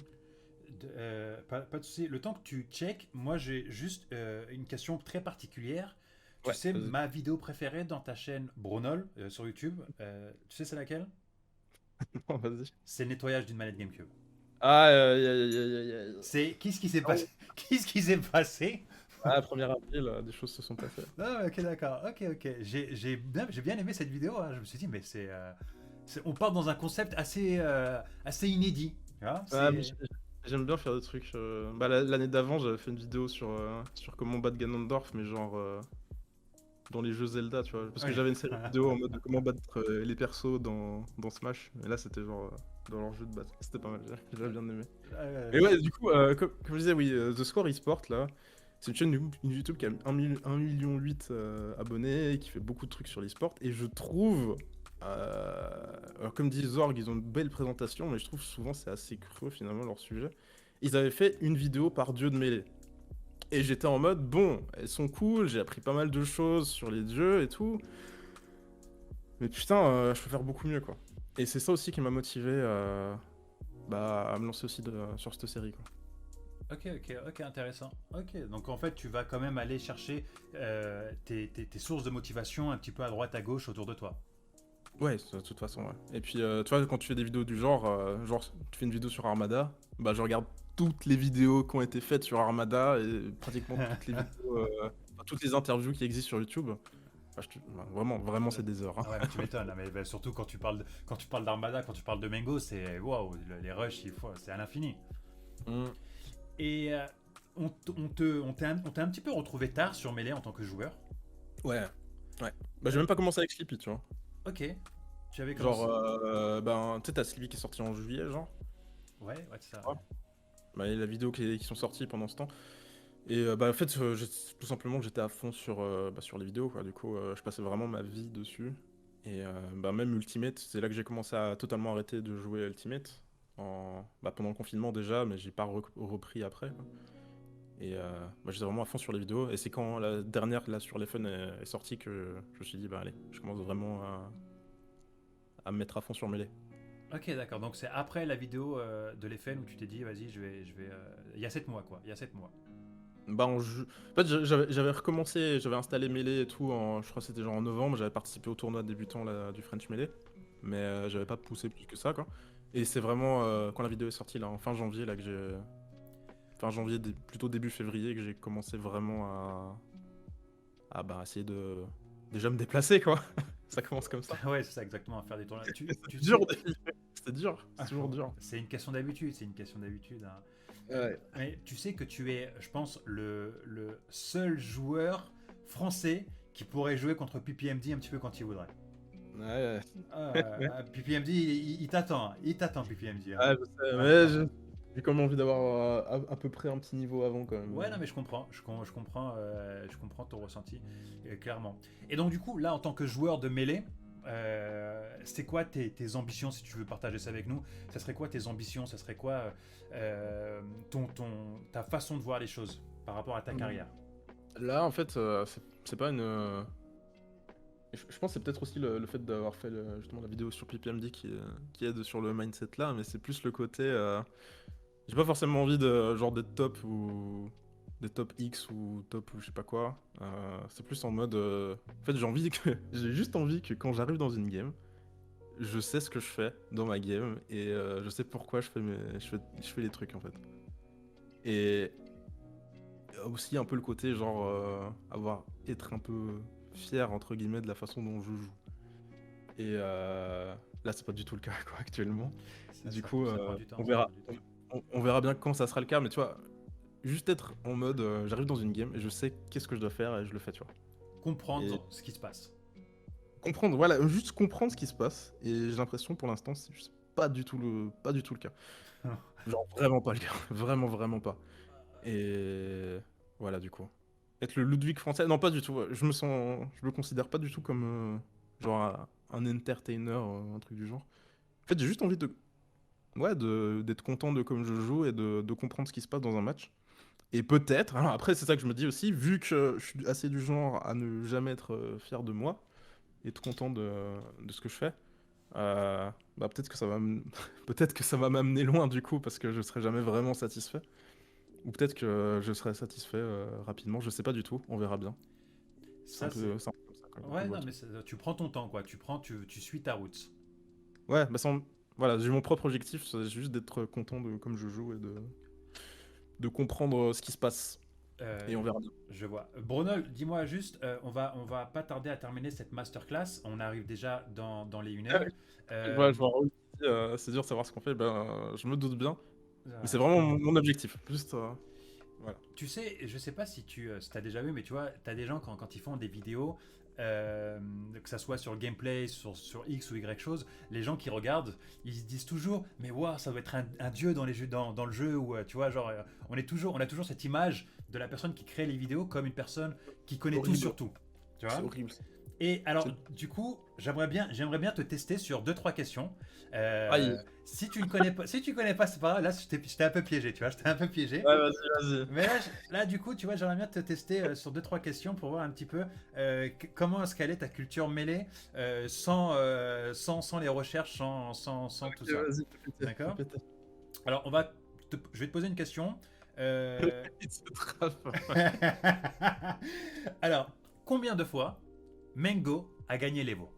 Pas de souci. Le temps que tu check, moi j'ai juste une question très particulière. Tu Ouais, sais, vas-y. ma vidéo préférée dans ta chaîne Brunol sur YouTube, tu sais c'est laquelle? Non, vas-y. C'est le nettoyage d'une manette GameCube. Ah, aïe. C'est qu'est-ce qui s'est Ah, passé? Qu'est-ce qui s'est passé? ah, 1er avril, des choses se sont passées. Ah, ok, d'accord. Ok. J'ai bien aimé cette vidéo, hein. Je me suis dit, mais on part dans un concept assez inédit. Tu vois, Ah, mais c'est... j'aime bien faire des trucs. Bah, l'année d'avant, j'avais fait une vidéo sur comment battre Ganondorf, mais genre dans les jeux Zelda, tu vois. Parce que Ouais. j'avais une série de vidéos en mode de comment battre les persos dans Smash. Et là, c'était genre dans leur jeu de base. C'était pas mal, j'avais bien aimé. Et ouais, du coup, comme je disais, oui, The Score eSport, là, c'est une chaîne une YouTube qui a 1,8 million abonnés, et qui fait beaucoup de trucs sur l'eSport. Et je trouve, alors comme dit Zorg, ils ont une belle présentation, mais je trouve souvent c'est assez creux finalement leur sujet. Ils avaient fait une vidéo par dieu de mêlée. Et j'étais en mode, bon, elles sont cool, j'ai appris pas mal de choses sur les dieux et tout. Mais putain, je peux faire beaucoup mieux, quoi. Et c'est ça aussi qui m'a motivé à me lancer aussi sur cette série, quoi. Ok, intéressant. Ok, donc en fait, tu vas quand même aller chercher tes sources de motivation un petit peu à droite, à gauche autour de toi. Ouais, de toute façon, ouais. Et puis, tu vois, quand tu fais des vidéos du genre, tu fais une vidéo sur Armada, bah, je regarde toutes les vidéos qui ont été faites sur Armada et pratiquement toutes les vidéos, toutes les interviews qui existent sur YouTube. Vraiment, c'est des heures, hein. Ah ouais, mais tu m'étonnes, hein, mais surtout quand tu parles d'Armada, quand tu parles de Mengo, c'est waouh, les rushs, c'est à l'infini. Mm. Et on t'a un petit peu retrouvé tard sur Melee en tant que joueur. Ouais, ouais. Bah, j'ai même pas commencé avec Sleepy, tu vois. Ok, tu avais Genre, commencé. tu sais, t'as Sleepy qui est sorti en juillet, genre. Ouais, c'est ça. Ouais. Bah, il y a la vidéo qui sont sorties pendant ce temps. Et en fait, tout simplement, j'étais à fond sur les vidéos, quoi. Du coup, je passais vraiment ma vie dessus. Et même Ultimate, c'est là que j'ai commencé à totalement arrêter de jouer à Ultimate. Pendant le confinement déjà, mais j'ai pas repris après, quoi. Et j'étais vraiment à fond sur les vidéos. Et c'est quand la dernière, là, sur les fun est sortie que je me suis dit, bah allez, je commence vraiment à me mettre à fond sur Melee. Ok, d'accord. Donc c'est après la vidéo de l'Effen où tu t'es dit, vas-y, je vais. Il y a 7 mois, quoi. Il y a 7 mois. En fait, j'avais recommencé, j'avais installé Melee et tout, je crois que c'était genre en novembre, j'avais participé au tournoi débutant là, du French Melee, mais j'avais pas poussé plus que ça, quoi. Et c'est vraiment quand la vidéo est sortie, là, en fin janvier, là, que j'ai... Fin janvier, plutôt début février, que j'ai commencé vraiment essayer de déjà me déplacer, quoi. Ça commence comme ça. Ouais, c'est ça, exactement. Faire des tournois. Tu C'est dur, sais. c'était dur, c'est toujours dur. C'est une question d'habitude, c'est une question d'habitude, hein. Ouais. Mais tu sais que tu es, je pense, le seul joueur français qui pourrait jouer contre PPMD un petit peu quand il voudrait. Ouais, PPMD, il t'attend, PPMD, hein. ouais, je sais, mais j'ai quand même envie d'avoir à peu près un petit niveau avant quand même. Ouais, non, mais je comprends, je comprends ton ressenti, clairement. Et donc, du coup, là, en tant que joueur de mêlée, c'est quoi tes ambitions, si tu veux partager ça avec nous? Ça serait quoi tes ambitions? Ça serait quoi ta façon de voir les choses par rapport à ta carrière? Là, en fait, c'est pas une. Je pense que c'est peut-être aussi le fait d'avoir fait justement la vidéo sur PPMD qui aide sur le mindset là, mais c'est plus le côté. J'ai pas forcément envie de genre d'être top ou des top X ou top ou je sais pas quoi. C'est plus en mode. En fait, j'ai juste envie que quand j'arrive dans une game, je sais ce que je fais dans ma game et je sais pourquoi je fais les trucs en fait. Et aussi un peu le côté genre être un peu fier entre guillemets de la façon dont je joue. Et là, c'est pas du tout le cas quoi, actuellement. Du coup, Ça prend du temps. on Ça verra. prend du temps. On verra bien quand ça sera le cas, mais tu vois, juste être en mode j'arrive dans une game et je sais qu'est-ce que je dois faire et je le fais, tu vois. Et Comprendre ce qui se passe. comprendre, voilà, juste comprendre ce qui se passe. Et j'ai l'impression pour l'instant, c'est juste pas du tout le cas. Genre vraiment pas le cas, vraiment vraiment pas. Et voilà, du coup. Être le Ludwig français, non pas du tout. Je me considère pas du tout comme genre un entertainer, un truc du genre. En fait, j'ai juste envie de, ouais, d'être content de comme je joue et de comprendre ce qui se passe dans un match. Et peut-être, alors après c'est ça que je me dis aussi, vu que je suis assez du genre à ne jamais être fier de moi, et être content de ce que je fais, bah peut-être que ça va peut-être que ça va m'amener loin du coup, parce que je serai jamais vraiment satisfait. Ou peut-être que je serai satisfait rapidement, je sais pas du tout, on verra bien. Ça, c'est. C'est un peu comme ça que je Ouais, vois non, le mais truc. tu prends ton temps, quoi. Tu suis ta route. Ouais, bah voilà, j'ai mon propre objectif, c'est juste d'être content de comme je joue et de comprendre ce qui se passe. Euh, Et on verra bien. je vois. Brunol, dis-moi juste, on va pas tarder à terminer cette masterclass. On arrive déjà dans les 1 heure. Ouais, je vois Raoul qui dit, c'est dur de savoir ce qu'on fait. Ben, je me doute bien. Mais c'est Ouais. vraiment mon objectif. Juste, voilà. Tu sais, je sais pas si tu as déjà vu, mais tu vois, tu as des gens quand ils font des vidéos, que ça soit sur le gameplay, sur X ou Y chose, les gens qui regardent, ils se disent toujours, mais waouh, ça doit être un dieu dans les jeux, dans le jeu, ou tu vois, genre, on a toujours cette image de la personne qui crée les vidéos comme une personne qui connaît tout Horrible. sur tout. Tu C'est vois? horrible. Et alors, C'est- du coup, j'aimerais bien te tester sur deux trois questions. Aïe. Si tu ne connais pas, si tu connais pas, c'est pas grave. Là, je t'ai un peu piégé, tu vois, je t'ai un peu piégé. Ouais, vas-y, vas-y. Mais là, du coup, tu vois, j'aimerais bien te tester sur deux trois questions pour voir un petit peu comment est-ce qu'elle est ta culture mêlée sans les recherches, sans tout Ok, ça. vas-y, fais péter, fais D'accord? péter. Alors, je vais te poser une question. Il se trappe. Alors, combien de fois Mengo a gagné l'Evo?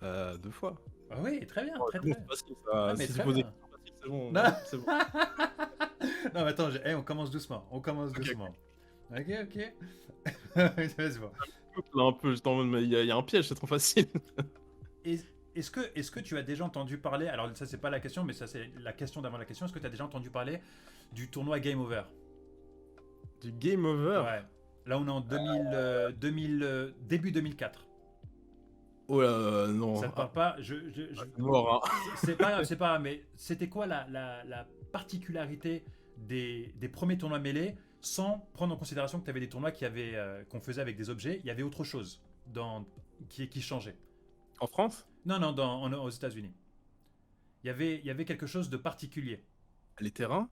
2 fois. Ah oui, très bien, Oh, très c'est bon, très. c'est facile, Ah, ça. mais Si tu très poses des bien. questions faciles, c'est bon. Non, C'est bon. non, mais attends, on commence doucement. On commence Ok, doucement. Ok, ok. C'est bon. ok. Là, un peu, j'étais en mode, mais il y a un piège, c'est trop facile. Est- est-ce que tu as déjà entendu parler, alors ça c'est pas la question, mais ça c'est la question d'avant la question, est-ce que tu as déjà entendu parler du tournoi Game Over? Du game over. Ouais. Là on est en 2000, début 2004. Oh là, Ça non. te parle pas? C'est mort, hein. C'est pas grave, mais c'était quoi la particularité des premiers tournois mêlés sans prendre en considération que tu avais des tournois qu'on faisait avec des objets, il y avait autre chose qui changeait. En France? Non, non, aux États-Unis. Il y avait quelque chose de particulier. Les terrains?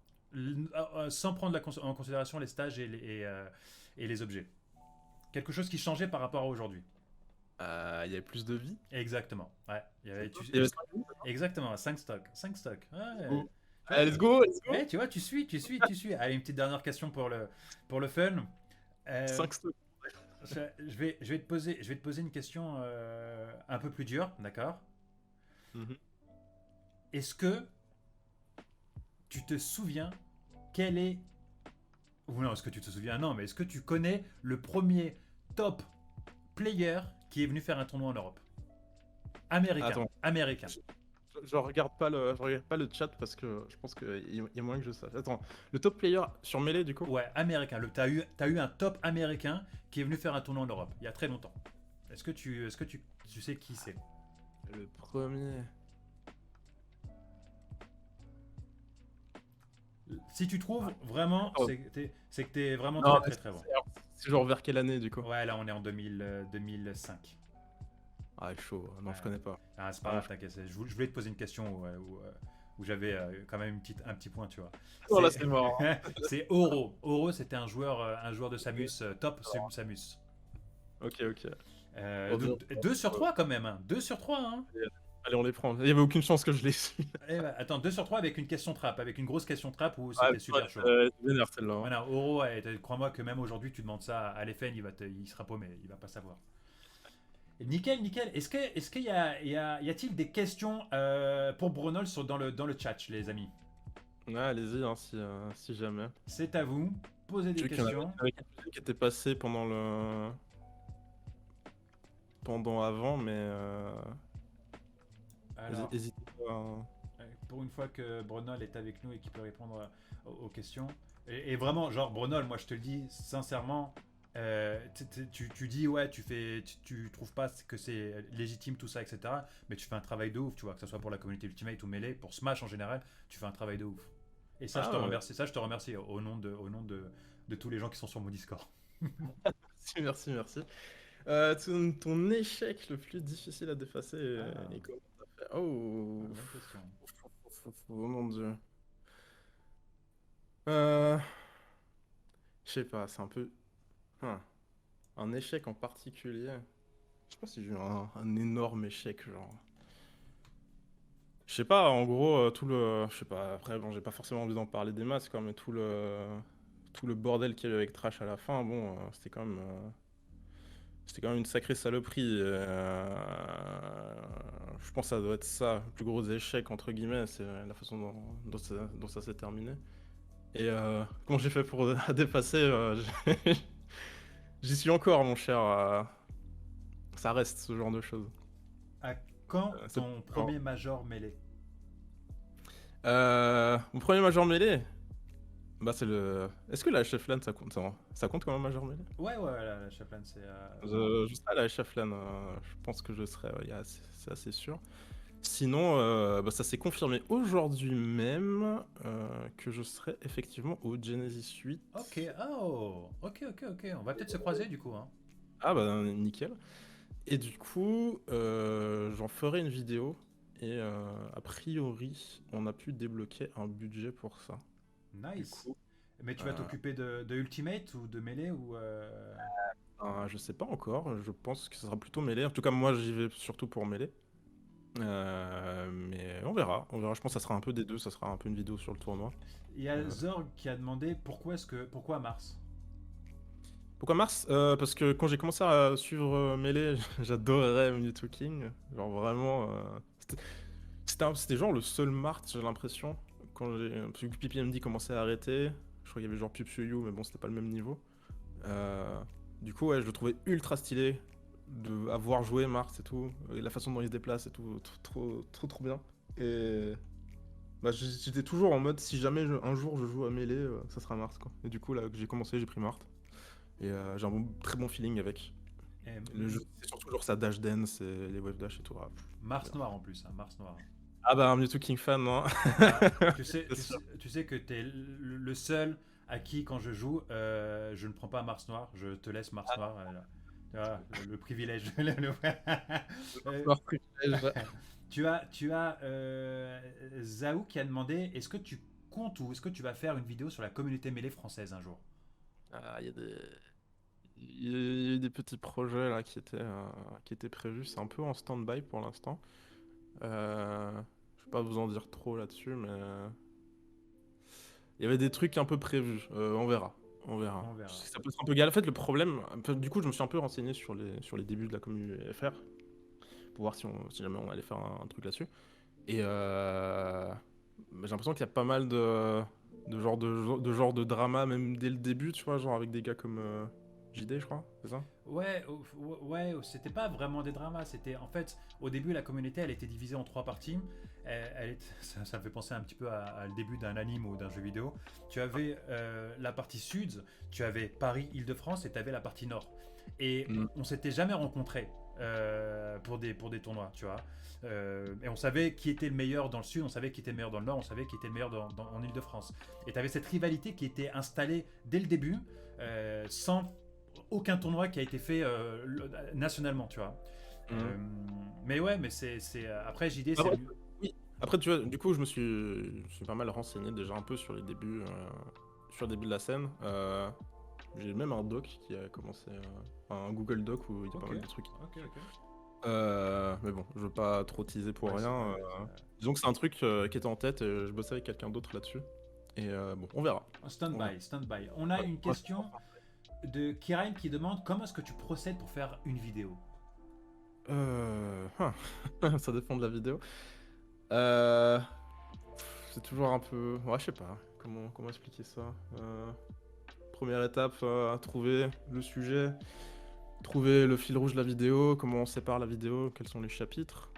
Sans prendre en considération les stages et les objets. Quelque chose qui changeait par rapport à aujourd'hui. Il y avait plus de vie. Exactement. Ouais. Il y avait 5 minutes. Exactement, 5 stocks. 5 stocks. Ouais. Go. Tu vois, Allez, let's go, let's go. tu vois, tu suis. Allez, une petite dernière question pour le fun. Euh, 5 stocks. je vais te poser une question un peu plus dure, d'accord? Mhm. Est-ce que tu te souviens quel est... Ou non, est-ce que tu te souviens? Non, mais est-ce que tu connais le premier top player qui est venu faire un tournoi en Europe? Américain. Attends, Américain. je regarde pas le chat parce que je pense qu'il y a moyen que je sache. Attends, le top player sur Melee du coup? Ouais, américain. T'as eu un top américain qui est venu faire un tournoi en Europe il y a très longtemps. Est-ce que tu sais qui c'est? Le premier. Si tu trouves, vraiment, Oh. c'est que t'es vraiment Non, très mais très très bon. c'est genre vers quelle année du coup? Ouais, là on est en 2005. Ah, chaud. Non, Ouais. je connais pas. Ah, c'est pas Vraiment, grave, t'inquiète. Je voulais te poser une question où j'avais quand même un petit point, tu vois. Oh là, C'est c'est marrant. c'est Oro. Oro, c'était un joueur de Samus, Samus. Ok, ok. Bon, Donc bien. 2 sur 3 quand même. Hein. 2 sur 3. Hein. Allez, on les prend. Il y avait aucune chance que je les su. Eh ben, attends, 2 sur 3 avec une question trap, avec une grosse question trap où Ah, c'était super chaud. c'est vénère celle-là. Hein. Voilà, Oro, crois-moi que même aujourd'hui, tu demandes ça à l'FN, il sera paumé, il va pas savoir. Et nickel, nickel. Y a-t-il des questions pour Brunol dans le chat, les amis? Ouais, allez-y, hein, si jamais. C'est à vous. Posez des J'ai vu qu'il y en questions. avait quelques-unes qui étaient passées pendant avant, mais Alors, hésitez pas. Hein. pour une fois que Brunol est avec nous et qu'il peut répondre aux questions. Et vraiment, genre, Brunol, moi je te le dis sincèrement, tu dis, ouais, tu trouves pas que c'est légitime tout ça, etc. Mais tu fais un travail de ouf, tu vois, que ce soit pour la communauté Ultimate ou Melee, pour Smash en général, tu fais un travail de ouf. Et ça, je te Ah, ouais. remercie. Ça, je te remercie au nom de tous les gens qui sont sur mon Discord. Merci, merci, merci. Ton échec le plus difficile à dépasser Ah, et comment t'as fait? Oh, bonne question. oh mon Dieu. Euh, je sais pas, c'est un peu hein, un échec en particulier. Je sais pas si j'ai eu un énorme échec, genre. Je sais pas, en gros, je sais pas, après, bon, j'ai pas forcément envie d'en parler des masses, quoi, mais tout le bordel qu'il y a eu avec Trash à la fin, bon, c'était quand même une sacrée saloperie. Je pense que ça doit être ça, le plus gros échec, entre guillemets, c'est la façon dont ça s'est terminé. Et comment j'ai fait pour dépasser, j'y suis encore, mon cher. Ça reste ce genre de choses. À quand C'est ton genre, premier Major Melee? mon premier Major Mêlée, bah c'est le. Est-ce que la HF LAN ça compte comme un Major Mêlée? Ouais, ouais, la Chaplan, c'est. Je serai à la HF LAN, je pense que je serai, c'est assez sûr. Sinon, bah, ça s'est confirmé aujourd'hui même que je serai effectivement au Genesis 8. Ok, oh, ok. On va peut-être se croiser du coup. Hein. Ah bah nickel. Et du coup, j'en ferai une vidéo. Et a priori, on a pu débloquer un budget pour ça. Du Nice. coup, Mais tu vas euh, t'occuper de Ultimate ou de Melee ou. je sais pas encore. Je pense que ce sera plutôt mêlé. En tout cas, moi, j'y vais surtout pour mêlé. Mais on verra. On verra. Je pense que ça sera un peu des deux. Ça sera un peu une vidéo sur le tournoi. Il y a Euh, Zorg qui a demandé pourquoi Mars. Pourquoi Mars? Parce que quand j'ai commencé à suivre Melee, j'adorais Mewtwo King. Genre vraiment. C'était genre le seul Mart, j'ai l'impression. Parce que PPMD commençait à arrêter. Je crois qu'il y avait genre Pupsuyu, mais bon, c'était pas le même niveau. Euh, du coup, ouais, je le trouvais ultra stylé de avoir joué Mars et tout. Et la façon dont il se déplace et tout. Trop bien. Et. Bah, j'étais toujours en mode si jamais un jour je joue à Melee, ça sera Mars quoi. Et du coup, là que j'ai commencé, j'ai pris Mars. Et j'ai un très bon feeling avec. Et Le jeu, c'est surtout genre sa dash dance et les wave dash et tout. Ah, Mars Noir en plus, hein, Mars Noir. ah bah, un Mewtwo King fan, hein. Ah, C'est sûr. tu sais que tu es le seul à qui, quand je joue, je ne prends pas Mars Noir, je te laisse Mars Noir. Tu vois, le privilège. Euh, Leur privilège. tu as Zaou qui a demandé est-ce que tu comptes ou est-ce que tu vas faire une vidéo sur la communauté mêlée française un jour? Ah, il y a eu des petits projets là qui étaient prévus. C'est un peu en stand-by pour l'instant. Je vais pas vous en dire trop là-dessus, mais il y avait des trucs un peu prévus. On verra. On verra. On verra. Ça peut être un peu galère. En fait, le problème, du coup, je me suis un peu renseigné sur les débuts de la communauté FR pour voir si jamais on allait faire un truc là-dessus. Et bah, j'ai l'impression qu'il y a pas mal de drama, même dès le début, tu vois, genre avec des gars comme JD, je crois, c'est ça? Ouais, c'était pas vraiment des dramas. C'était en fait au début la communauté elle était divisée en trois parties. Ça me fait penser un petit peu à le début d'un anime ou d'un jeu vidéo. Tu avais la partie sud, tu avais Paris, Île-de-France et tu avais la partie nord. Et Mm. on s'était jamais rencontrés. pour des tournois, tu vois. Et on savait qui était le meilleur dans le sud, on savait qui était le meilleur dans le nord, on savait qui était le meilleur en Île-de-France. Et tu avais cette rivalité qui était installée dès le début, sans aucun tournoi qui a été fait nationalement, tu vois. Mhm. Mais ouais, mais après JD, c'est Après, mieux. oui. Après, tu vois, du coup, je me suis pas mal renseigné déjà un peu sur les débuts, sur le début de la scène. J'ai même un doc qui a commencé, un Google Doc où il y a pas Ok, mal de trucs. ok, ok. Mais bon, je veux pas trop teaser pour Ouais, rien. ouais, Disons que c'est un truc qui était en tête et je bossais avec quelqu'un d'autre là-dessus. Et bon, on verra. stand On verra. by, stand by. On a Voilà. une question de Kirain qui demande comment est-ce que tu procèdes pour faire une vidéo. Ça dépend de la vidéo. Euh, c'est toujours un peu. Ouais, je sais pas. Comment expliquer ça? Première étape, trouver le sujet, trouver le fil rouge de la vidéo, comment on sépare la vidéo, quels sont les chapitres,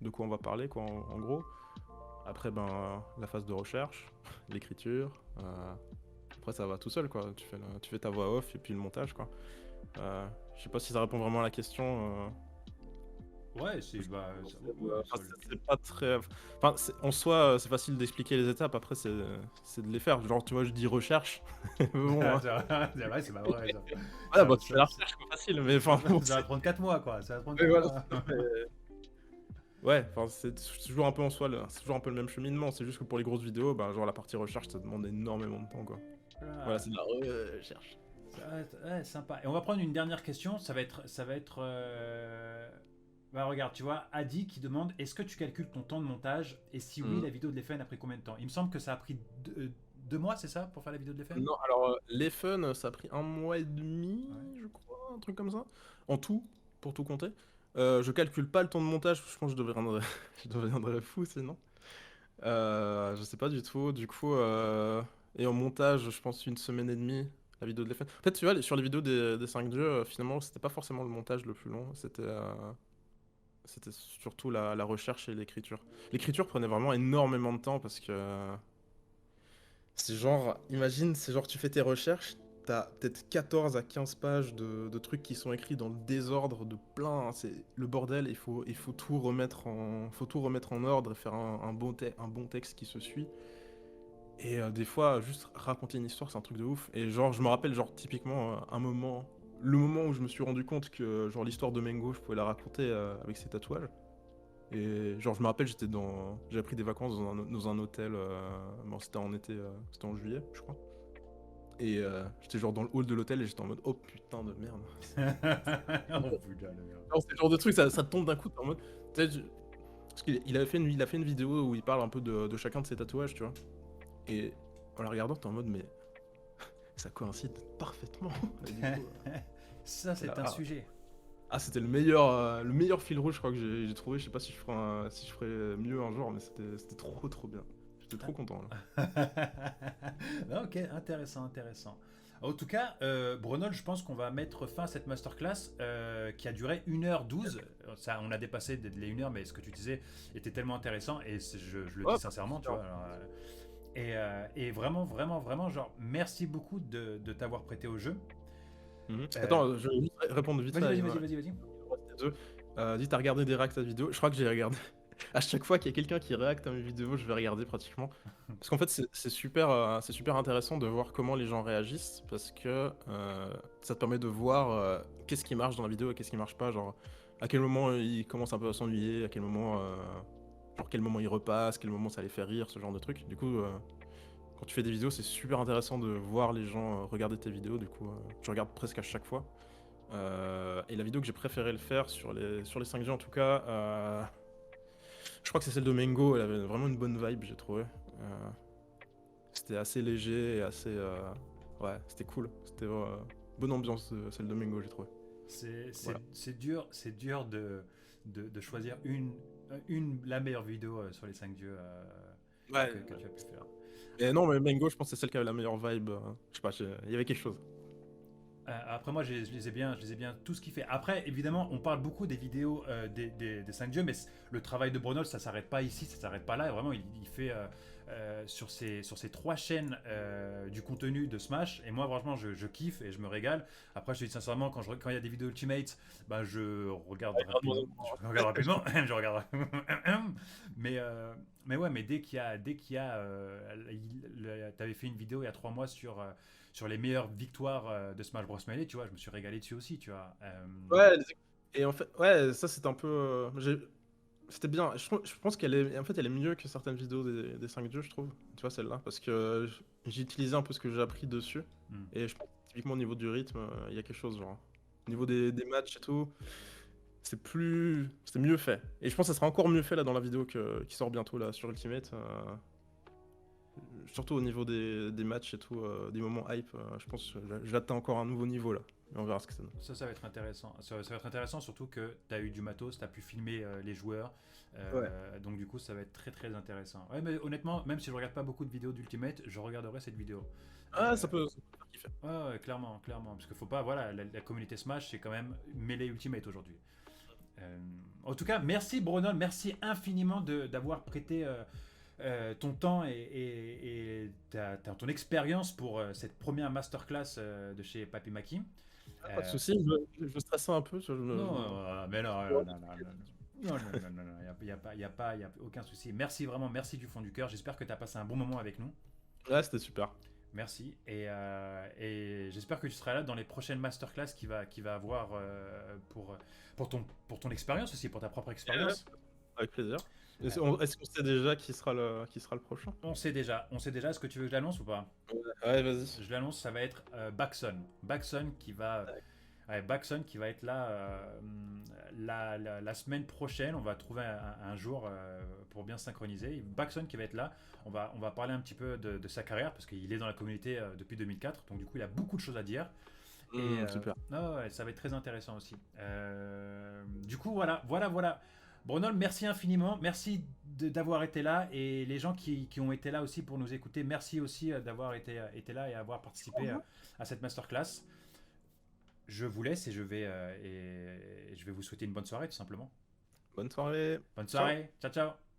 de quoi on va parler, quoi, en gros. Après, ben, la phase de recherche, l'écriture. Après, ça va tout seul, quoi. Tu fais ta voix off et puis le montage, quoi. Je sais pas si ça répond vraiment à la question. Ouais, c'est bah, ouais, Enfin, c'est pas très. Enfin, en soi, c'est facile d'expliquer les étapes. Après, c'est de les faire. Genre, tu vois, je dis recherche. Bon, hein. c'est vrai, c'est pas vrai ça. Ouais, Ça, bah, tu fais ça, la ça, recherche, quoi, facile. Mais ça enfin, va, bon, ça va prendre 4 mois quoi. Ça va prendre mais 4 voilà, mois. ouais, enfin, c'est toujours un peu en soi, c'est toujours un peu le même cheminement. C'est juste que pour les grosses vidéos, bah, genre la partie recherche, ça demande énormément de temps, quoi. Voilà, Ah, c'est de la recherche. ça va être ouais, sympa. Et on va prendre une dernière question. Ça va être. Bah regarde, tu vois, Adi qui demande est-ce que tu calcules ton temps de montage et si oui, Mhm. la vidéo de l'EFN a pris combien de temps? Il me semble que ça a pris 2 mois, c'est ça, pour faire la vidéo de l'EFN? Non, alors, les fun, ça a pris 1 mois et demi, Ouais. je crois, un truc comme ça. En tout, pour tout compter. Je calcule pas le temps de montage, je pense que je deviendrais, je deviendrais fou sinon. Je sais pas du tout. Du coup, et en montage, je pense 1 semaine et demie, la vidéo de l'effet. En fait, tu vois, sur les vidéos des 5 dieux, finalement, c'était pas forcément le montage le plus long, c'était surtout la recherche et l'écriture. L'écriture prenait vraiment énormément de temps parce que c'est genre, imagine, c'est genre tu fais tes recherches, t'as peut-être 14 à 15 pages de trucs qui sont écrits dans le désordre de plein, hein, c'est le bordel, il faut faut tout remettre en ordre et faire un bon texte qui se suit. Et des fois, juste raconter une histoire, c'est un truc de ouf. Et genre, je me rappelle, genre, typiquement, le moment où je me suis rendu compte que, genre, l'histoire de Mengo, je pouvais la raconter avec ses tatouages. Et genre, je me rappelle, j'avais pris des vacances dans un hôtel, bon, c'était en été, c'était en juillet, je crois. Et j'étais genre dans le hall de l'hôtel et j'étais en mode, oh putain de merde. Oh putain, le merde. Non, c'est le genre de truc, ça te tombe d'un coup, t'es en mode. Tu sais, parce qu'il avait fait il a fait une vidéo où il parle un peu de chacun de ses tatouages, tu vois. Et en la regardant, t'es en mode, mais ça coïncide parfaitement. Et du coup, Ça, t'es là, c'est un sujet. c'était le meilleur fil rouge, je crois, que j'ai trouvé. Je sais pas si si je ferai mieux un jour, mais c'était trop bien. J'étais trop content, là. Ah, ok, intéressant, intéressant. En tout cas, Brunol, je pense qu'on va mettre fin à cette masterclass qui a duré 1h12. Ça, on a dépassé les 1 heure, mais ce que tu disais était tellement intéressant et je le Ouais, dis sincèrement, tu bah, vois. Alors, et vraiment, vraiment, vraiment, genre, merci beaucoup de t'avoir prêté au jeu. Euh, Attends, je vais juste répondre vite fait vas-y, à vas-y, Emma. vas-y, vas-y, vas-y. Deux. Dis, t'as regardé des réacts à vidéo? Je crois que j'ai regardé. À chaque fois qu'il y a quelqu'un qui réacte à mes vidéos, je vais regarder pratiquement. Parce qu'en fait, c'est super intéressant de voir comment les gens réagissent. Parce que ça te permet de voir qu'est-ce qui marche dans la vidéo et qu'est-ce qui marche pas. Genre, à quel moment ils commencent un peu à s'ennuyer, à quel moment, genre, quel moment ils repassent, quel moment ça les fait rire, ce genre de truc. Du coup, quand tu fais des vidéos, c'est super intéressant de voir les gens regarder tes vidéos. Du coup, je regarde presque à chaque fois. Et la vidéo que j'ai préféré le faire sur les 5G en tout cas, je crois que c'est celle de Mengo. Elle avait vraiment une bonne vibe, j'ai trouvé. C'était assez léger et assez. Ouais, c'était cool. C'était bonne ambiance, celle de Mengo, j'ai trouvé. Voilà. C'est dur de choisir la meilleure vidéo sur les 5 dieux Ouais. que tu as pu faire. Et non, mais Mengo, je pense que c'est celle qui avait la meilleure vibe. Je sais pas, il y avait quelque chose. Après moi je les ai bien tout ce qu'il fait. Après évidemment on parle beaucoup des vidéos des 5 dieux mais le travail de Brunol ça s'arrête pas ici, ça s'arrête pas là. Et vraiment il fait sur ces 3 chaînes du contenu de Smash. Et moi, franchement, je kiffe et je me régale. Après, je te dis sincèrement, quand il y a des vidéos Ultimate, bah, je regarde rapidement. Je regarde rapidement. Je regarde. mais, mais ouais, mais t'avais fait une vidéo il y a 3 mois sur les meilleures victoires de Smash Bros. Melee, tu vois, je me suis régalé dessus aussi, tu vois. Ouais, et en fait, ouais, ça c'est un peu. C'était bien. Je pense qu'elle est, en fait, elle est mieux que certaines vidéos des 5 dieux, je trouve. Tu vois, celle-là. Parce que j'ai utilisé un peu ce que j'ai appris dessus. Hmm. Et je pense que typiquement au niveau du rythme, il y a quelque chose, genre. Au niveau des matchs et tout, c'est mieux fait. Et je pense que ça sera encore mieux fait là dans la vidéo qui sort bientôt là sur Ultimate. Surtout au niveau des matchs et tout, des moments hype, je pense que j'atteins encore un nouveau niveau là. Et on verra ce que ça donne. Ça va être intéressant. Ça va être intéressant, surtout que tu as eu du matos, tu as pu filmer les joueurs. Ouais. Donc, du coup, ça va être très très intéressant. Ouais, mais honnêtement, même si je regarde pas beaucoup de vidéos d'Ultimate, je regarderai cette vidéo. Ah, ça peut faire kiffer. Ouais, clairement, clairement. Parce qu'il faut pas. Voilà, la communauté Smash, c'est quand même mêlée Ultimate aujourd'hui. En tout cas, merci Bronol, merci infiniment d'avoir prêté ton temps et ton expérience pour cette première masterclass de chez Papy Maki. Pas de Euh, soucis, je stressais un peu. non, mais non, non, non, non, non. Non, non, non, non, non, il n'y a, y a aucun souci. Merci vraiment, merci du fond du cœur. J'espère que tu as passé un bon moment avec nous. Ouais, c'était super. Merci. Et j'espère que tu seras là dans les prochaines masterclass qu'il va avoir pour ton expérience aussi, pour ta propre expérience. Avec plaisir. Est-ce qu'on sait déjà qui sera le prochain? On sait déjà. Est-ce que tu veux que je l'annonce ou pas? Ouais, vas-y. Je l'annonce, ça va être Baxon. Baxon qui va être là la semaine prochaine. On va trouver un jour pour bien synchroniser. Baxon qui va être là. On va parler un petit peu de sa carrière parce qu'il est dans la communauté depuis 2004. Donc du coup, il a beaucoup de choses à dire. Super. Ouais, ça va être très intéressant aussi. Du coup, voilà. Brunol, merci infiniment. Merci d'avoir été là. Et les gens qui ont été là aussi pour nous écouter, merci aussi d'avoir été là et avoir participé à cette masterclass. Je vous laisse et je vais vous souhaiter une bonne soirée tout simplement. Bonne soirée. Bonne Ciao. soirée. Ciao, ciao.